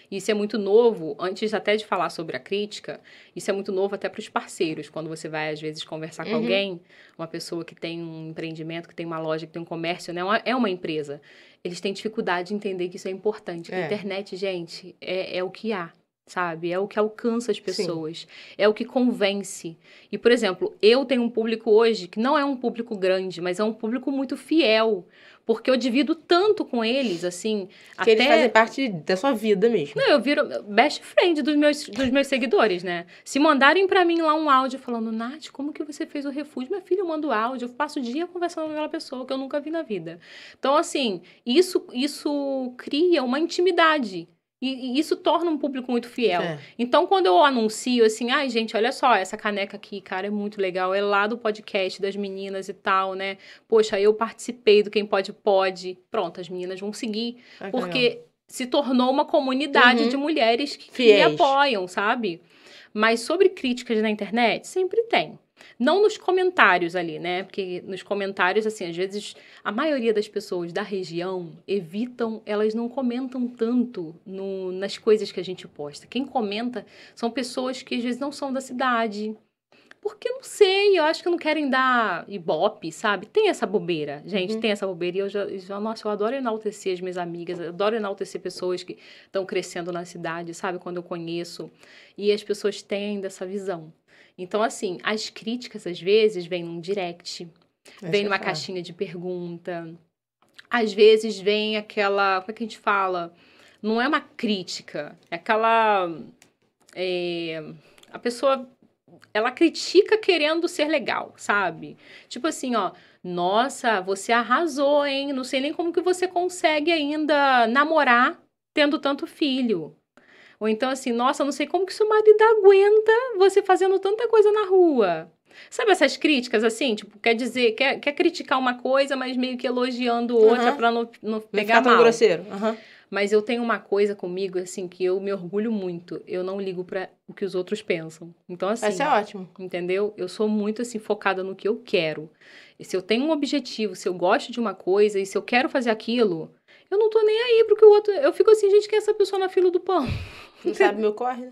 Isso é muito novo, antes até de falar sobre a crítica, isso é muito novo até para os parceiros. Quando você vai, às vezes, conversar com alguém, uma pessoa que tem um empreendimento, que tem uma loja, que tem um comércio, né? É uma empresa. Eles têm dificuldade de entender que isso é importante. Que a internet, gente, é o que há. Sabe? É o que alcança as pessoas. Sim. É o que convence. E, por exemplo, eu tenho um público hoje que não é um público grande, mas é um público muito fiel. Porque eu divido tanto com eles, assim... Que eles fazem parte da sua vida mesmo. Não, eu viro best friend dos meus seguidores, né? Se mandarem pra mim lá um áudio falando, Nath, como que você fez o Refúgio? Minha filha, eu mando áudio, eu passo o dia conversando com aquela pessoa que eu nunca vi na vida. Então, assim, isso cria uma intimidade. E isso torna um público muito fiel. Então, quando eu anuncio assim, ai, gente, olha só, essa caneca aqui, cara, é muito legal. É lá do podcast das meninas e tal, né? Poxa, eu participei do Quem Pode Pode. Pronto, as meninas vão seguir. Porque se tornou uma comunidade de mulheres que me apoiam, sabe? Mas sobre críticas na internet, sempre tem. Não nos comentários ali, né? Porque nos comentários, assim, às vezes, a maioria das pessoas da região evitam, elas não comentam tanto nas coisas que a gente posta. Quem comenta são pessoas que, às vezes, não são da cidade. Porque, não sei, eu acho que não querem dar ibope, sabe? Tem essa bobeira, gente, tem essa bobeira. E nossa, eu adoro enaltecer as minhas amigas, eu adoro enaltecer pessoas que estão crescendo na cidade, sabe? Quando eu conheço. E as pessoas têm ainda essa visão. Então, assim, as críticas, às vezes, vêm num direct, vem numa caixinha de pergunta. Às vezes, vem aquela... Como é que a gente fala? Não é uma crítica, é aquela... a pessoa, ela critica querendo ser legal, sabe? Tipo assim, ó... Nossa, você arrasou, hein? Não sei nem como que você consegue ainda namorar tendo tanto filho. Ou então assim, nossa, não sei como que seu marido aguenta você fazendo tanta coisa na rua. Sabe essas críticas assim? Tipo, quer criticar uma coisa, mas meio que elogiando outra pra não pegar mal. Tão grosseiro. Mas eu tenho uma coisa comigo, assim, que eu me orgulho muito. Eu não ligo pra o que os outros pensam. Então, assim... Vai ser ótimo. Entendeu? Eu sou muito, assim, focada no que eu quero. E se eu tenho um objetivo, se eu gosto de uma coisa e se eu quero fazer aquilo... Eu não tô nem aí pro que o outro... Eu fico assim, gente, quem é essa pessoa na fila do pão? Não sabe meu corre?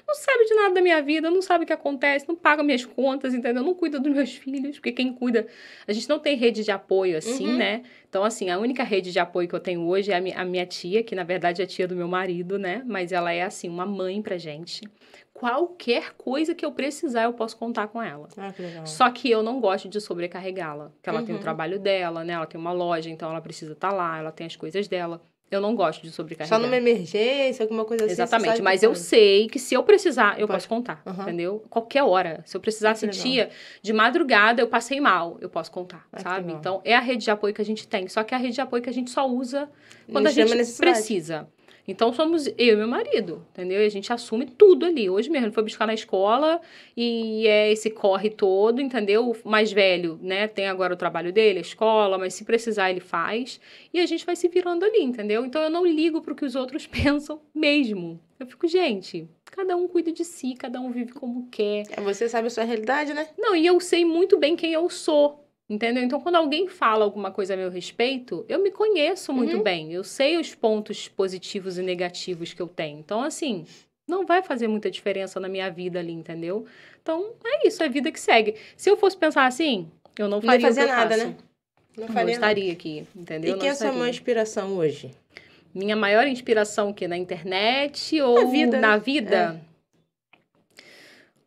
Não sabe de nada da minha vida, não sabe o que acontece, não paga minhas contas, entendeu? Não cuida dos meus filhos, porque quem cuida... A gente não tem rede de apoio assim, né? Então, assim, a única rede de apoio que eu tenho hoje é a minha tia, que na verdade é a tia do meu marido, né? Mas ela é, assim, uma mãe pra gente. Qualquer coisa que eu precisar, eu posso contar com ela. Que legal. Só que eu não gosto de sobrecarregá-la. Porque ela tem o trabalho dela, né? Ela tem uma loja, então ela precisa estar lá, ela tem as coisas dela. Eu não gosto de sobrecarregar. Só numa emergência, alguma coisa assim. Exatamente, mas eu sei que se eu precisar, eu posso contar, entendeu? Qualquer hora. Se eu precisar assim, tia, de madrugada eu passei mal, eu posso contar, sabe? Então, é a rede de apoio que a gente tem. Só que é a rede de apoio que a gente só usa quando a gente precisa. Então, somos eu e meu marido, entendeu? E a gente assume tudo ali. Hoje mesmo, ele foi buscar na escola e é esse corre todo, entendeu? O mais velho, né? Tem agora o trabalho dele, a escola, mas se precisar, ele faz. E a gente vai se virando ali, entendeu? Então, eu não ligo pro que os outros pensam mesmo. Eu fico, gente, Cada um cuida de si, cada um vive como quer. Você sabe a sua realidade, né? Não, e eu sei muito bem quem eu sou, entendeu? Então, quando alguém fala alguma coisa a meu respeito, eu me conheço muito bem. Eu sei os pontos positivos e negativos que eu tenho. Então, assim, não vai fazer muita diferença na minha vida ali, entendeu? Então, é isso, é a vida que segue. Se eu fosse pensar assim, eu não faria fazia o que eu nada, faço. né? Não estaria aqui, entendeu? E quem é a sua maior inspiração hoje? Minha maior inspiração o quê? Na internet ou na vida?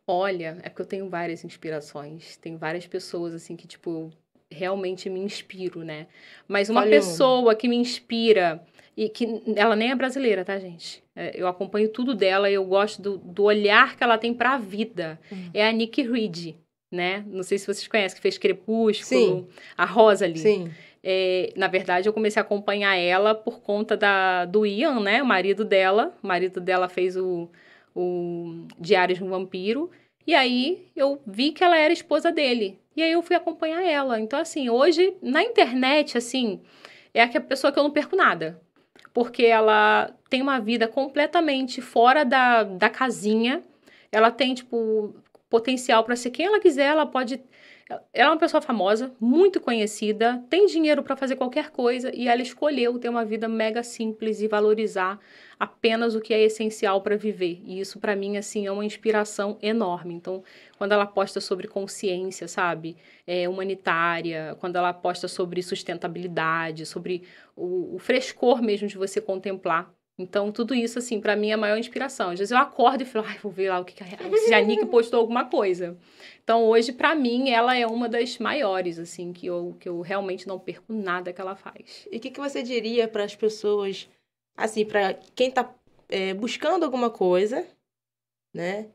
Olha, é porque eu tenho várias inspirações. Tem várias pessoas, assim, que, tipo, eu realmente me inspiro, né? Mas uma pessoa que me inspira, e que ela nem é brasileira, tá, gente? Eu acompanho tudo dela e eu gosto do olhar que ela tem pra vida. É a Nikki Reed, né? Não sei se vocês conhecem, que fez Crepúsculo, a Rosalie. Sim. Na verdade, eu comecei a acompanhar ela por conta do Ian, né? O marido dela. O marido dela fez o Diários de um Vampiro. E aí, eu vi que ela era esposa dele. E aí, eu fui acompanhar ela. Então, assim, hoje, na internet, assim, é a pessoa que eu não perco nada. Porque ela tem uma vida completamente fora da casinha. Ela tem, tipo, potencial para ser quem ela quiser. Ela pode... Ela é uma pessoa famosa, muito conhecida, tem dinheiro para fazer qualquer coisa e ela escolheu ter uma vida mega simples e valorizar apenas o que é essencial para viver. E isso, para mim, assim, é uma inspiração enorme. Então, quando ela posta sobre consciência, sabe? Humanitária, quando ela posta sobre sustentabilidade, sobre o frescor mesmo de você contemplar. Então, tudo isso, assim, para mim é a maior inspiração. Às vezes eu acordo e falo, vou ver lá se a Nick postou alguma coisa. Então, hoje, para mim, ela é uma das maiores, assim, que eu realmente não perco nada que ela faz. E o que você diria para as pessoas, assim, para quem tá buscando alguma coisa, né,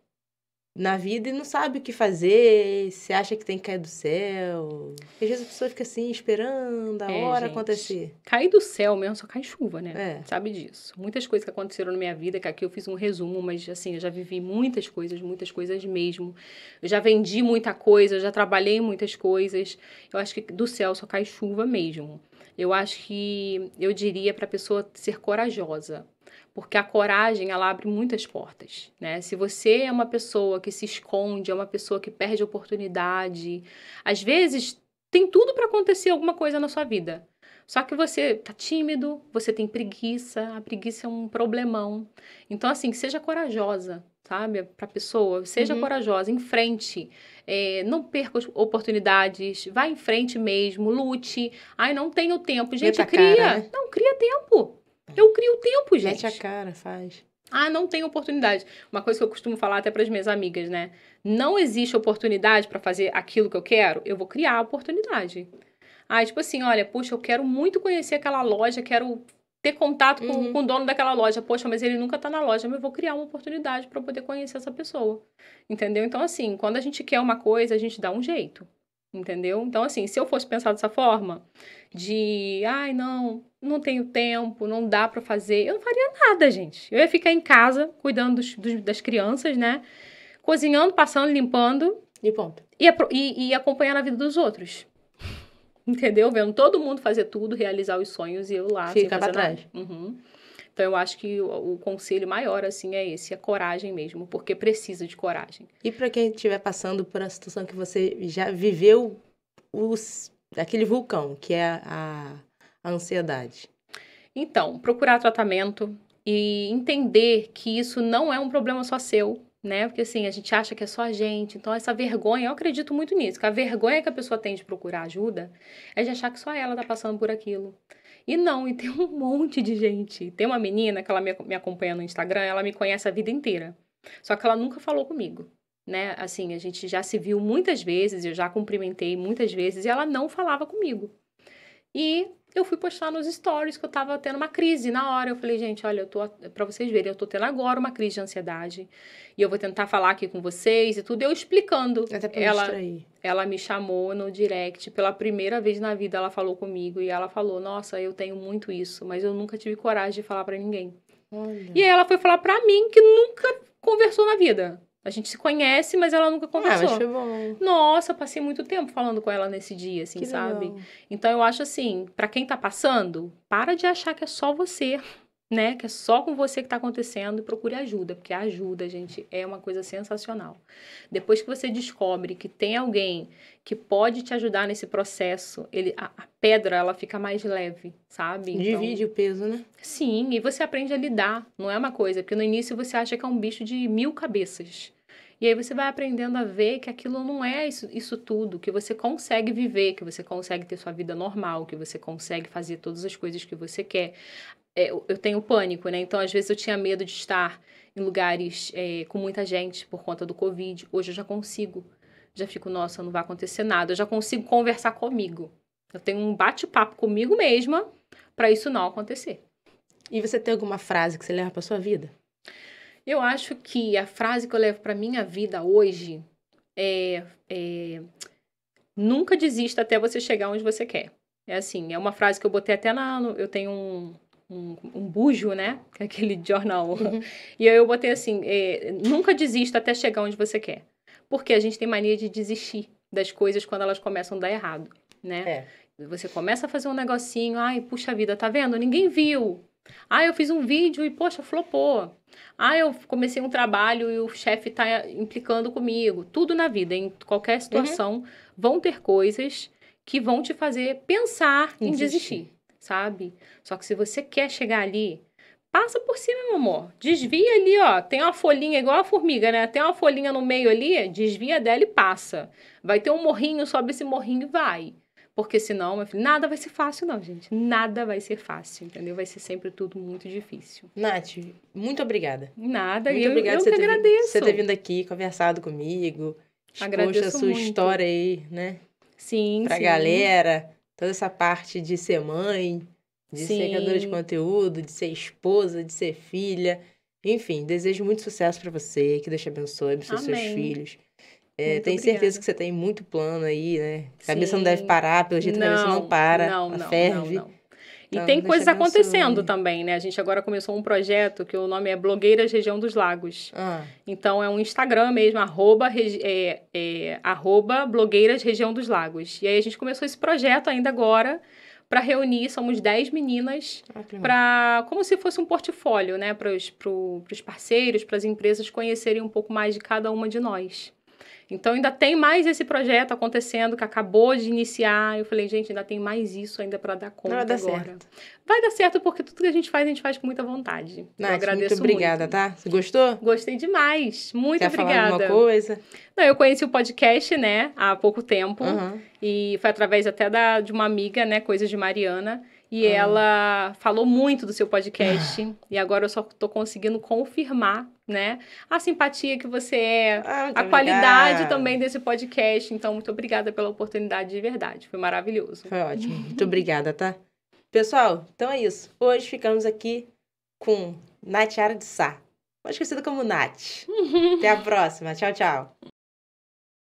na vida e não sabe o que fazer, se acha que tem que cair do céu? Às vezes a pessoa fica assim, esperando a hora acontecer. Cair do céu mesmo, só cai chuva, né? Sabe disso. Muitas coisas que aconteceram na minha vida, que aqui eu fiz um resumo, mas assim, eu já vivi muitas coisas mesmo. Eu já vendi muita coisa, eu já trabalhei em muitas coisas. Eu acho que do céu só cai chuva mesmo. Eu acho que eu diria para a pessoa ser corajosa. Porque a coragem, ela abre muitas portas, né? Se você é uma pessoa que se esconde, é uma pessoa que perde a oportunidade, às vezes tem tudo para acontecer alguma coisa na sua vida. Só que você tá tímido, você tem preguiça, a preguiça é um problemão. Então, assim, seja corajosa, sabe? Pra pessoa, seja corajosa, em frente. Não perca oportunidades, vá em frente mesmo, lute. Ai, não tenho tempo. Gente, cria. Cara, né? Não, cria tempo. Eu crio tempo, gente. Mete a cara, faz. Não tem oportunidade. Uma coisa que eu costumo falar até para as minhas amigas, né? Não existe oportunidade para fazer aquilo que eu quero, eu vou criar a oportunidade. Tipo assim, olha, poxa, eu quero muito conhecer aquela loja, quero ter contato com o dono daquela loja. Poxa, mas ele nunca tá na loja, mas eu vou criar uma oportunidade para poder conhecer essa pessoa. Entendeu? Então, assim, quando a gente quer uma coisa, a gente dá um jeito. Entendeu? Então, assim, se eu fosse pensar dessa forma, não tenho tempo, não dá pra fazer, eu não faria nada, gente. Eu ia ficar em casa, cuidando das crianças, né? Cozinhando, passando, limpando. E ponto. E acompanhando a vida dos outros. Entendeu? Vendo todo mundo fazer tudo, realizar os sonhos e eu lá. Fica pra trás. Então, eu acho que o conselho maior, assim, é esse, a coragem mesmo, porque precisa de coragem. E para quem estiver passando por a situação que você já viveu, aquele vulcão, que é a ansiedade? Então, procurar tratamento e entender que isso não é um problema só seu, né? Porque, assim, a gente acha que é só a gente. Então, essa vergonha, eu acredito muito nisso, que a vergonha que a pessoa tem de procurar ajuda é de achar que só ela tá passando por aquilo. E não, e tem um monte de gente. Tem uma menina que ela me acompanha no Instagram, ela me conhece a vida inteira. Só que ela nunca falou comigo, né? Assim, a gente já se viu muitas vezes, eu já cumprimentei muitas vezes e ela não falava comigo. E eu fui postar nos stories que eu tava tendo uma crise na hora. Eu falei, gente, olha, pra vocês verem, eu tô tendo agora uma crise de ansiedade. E eu vou tentar falar aqui com vocês e tudo. Eu explicando. Até pra distrair. Ela me chamou no direct pela primeira vez na vida, ela falou comigo. E ela falou, nossa, eu tenho muito isso, mas eu nunca tive coragem de falar pra ninguém. Olha. E aí ela foi falar pra mim que nunca conversou na vida. A gente se conhece, mas ela nunca conversou. Mas foi bom. Nossa, passei muito tempo falando com ela nesse dia, assim, que sabe? Legal. Então, eu acho assim, pra quem tá passando, para de achar que é só você. né? Que é só com você que está acontecendo, e procure ajuda, porque a ajuda, gente, é uma coisa sensacional. Depois que você descobre que tem alguém que pode te ajudar nesse processo, a pedra, ela fica mais leve, sabe? Então, Divide o peso, né? sim, e você aprende a lidar, não é uma coisa, porque no início você acha que é um bicho de 1000 cabeças. E aí você vai aprendendo a ver que aquilo não é isso tudo, que você consegue viver, que você consegue ter sua vida normal, que você consegue fazer todas as coisas que você quer. Eu tenho pânico, né? Então, às vezes, eu tinha medo de estar em lugares com muita gente por conta do Covid. Hoje eu já consigo. Já fico, nossa, não vai acontecer nada. Eu já consigo conversar comigo. Eu tenho um bate-papo comigo mesma para isso não acontecer. E você tem alguma frase que você leva pra sua vida? Eu acho que a frase que eu levo pra minha vida hoje é nunca desista até você chegar onde você quer. É assim, é uma frase que eu botei até eu tenho um bujo, né? Que é aquele jornal. Uhum. E aí eu botei assim, nunca desista até chegar onde você quer. Porque a gente tem mania de desistir das coisas quando elas começam a dar errado, né? Você começa a fazer um negocinho, ai, puxa vida, tá vendo? Ninguém viu. Ah, eu fiz um vídeo e, poxa, flopou. Ah, eu comecei um trabalho e o chefe tá implicando comigo. Tudo na vida, em qualquer situação, vão ter coisas que vão te fazer pensar em desistir, sabe? Só que se você quer chegar ali, passa por cima, meu amor. Desvia ali, ó. Tem uma folhinha igual a formiga, né? Tem uma folhinha no meio ali, desvia dela e passa. Vai ter um morrinho, sobe esse morrinho e vai. Porque senão, meu filho, nada vai ser fácil, não, gente. Nada vai ser fácil, entendeu? Vai ser sempre tudo muito difícil. Nath, muito obrigada. Nada, muito obrigada eu que agradeço. Você ter vindo aqui, conversado comigo. Agradeço a sua muito. história aí, né? Sim, pra galera. Toda essa parte de ser mãe, de ser criadora de conteúdo, de ser esposa, de ser filha. Enfim, desejo muito sucesso pra você. Que Deus te abençoe, abençoe seus filhos. Tenho certeza que você tem muito plano aí, né? A cabeça não deve parar, pelo jeito a cabeça não para, ela ferve. Não. E tem coisas acontecendo também, né? A gente agora começou um projeto que o nome é Blogueiras Região dos Lagos. Então, é um Instagram mesmo, @ Blogueiras Região dos Lagos. E aí, a gente começou esse projeto ainda agora para reunir, somos 10 meninas, como se fosse um portfólio, né? Para os parceiros, para as empresas conhecerem um pouco mais de cada uma de nós. Então, ainda tem mais esse projeto acontecendo, que acabou de iniciar. Eu falei, gente, ainda tem mais isso ainda para dar conta agora. Certo. Vai dar certo, porque tudo que a gente faz com muita vontade. Nath, eu agradeço muito obrigada, tá? Você gostou? Gostei demais. Muito obrigada. Quer falar alguma coisa? Não, eu conheci o podcast, né, há pouco tempo. E foi através até de uma amiga, né, Coisas de Mariana. E ela falou muito do seu podcast. E agora eu só tô conseguindo confirmar, né? A simpatia que você é. A qualidade também desse podcast. Então, muito obrigada pela oportunidade de verdade. Foi maravilhoso. Foi ótimo. Muito obrigada, tá? Pessoal, então é isso. Hoje ficamos aqui com Nathiara de Sá. Mais conhecida como Nath. Até a próxima. Tchau, tchau.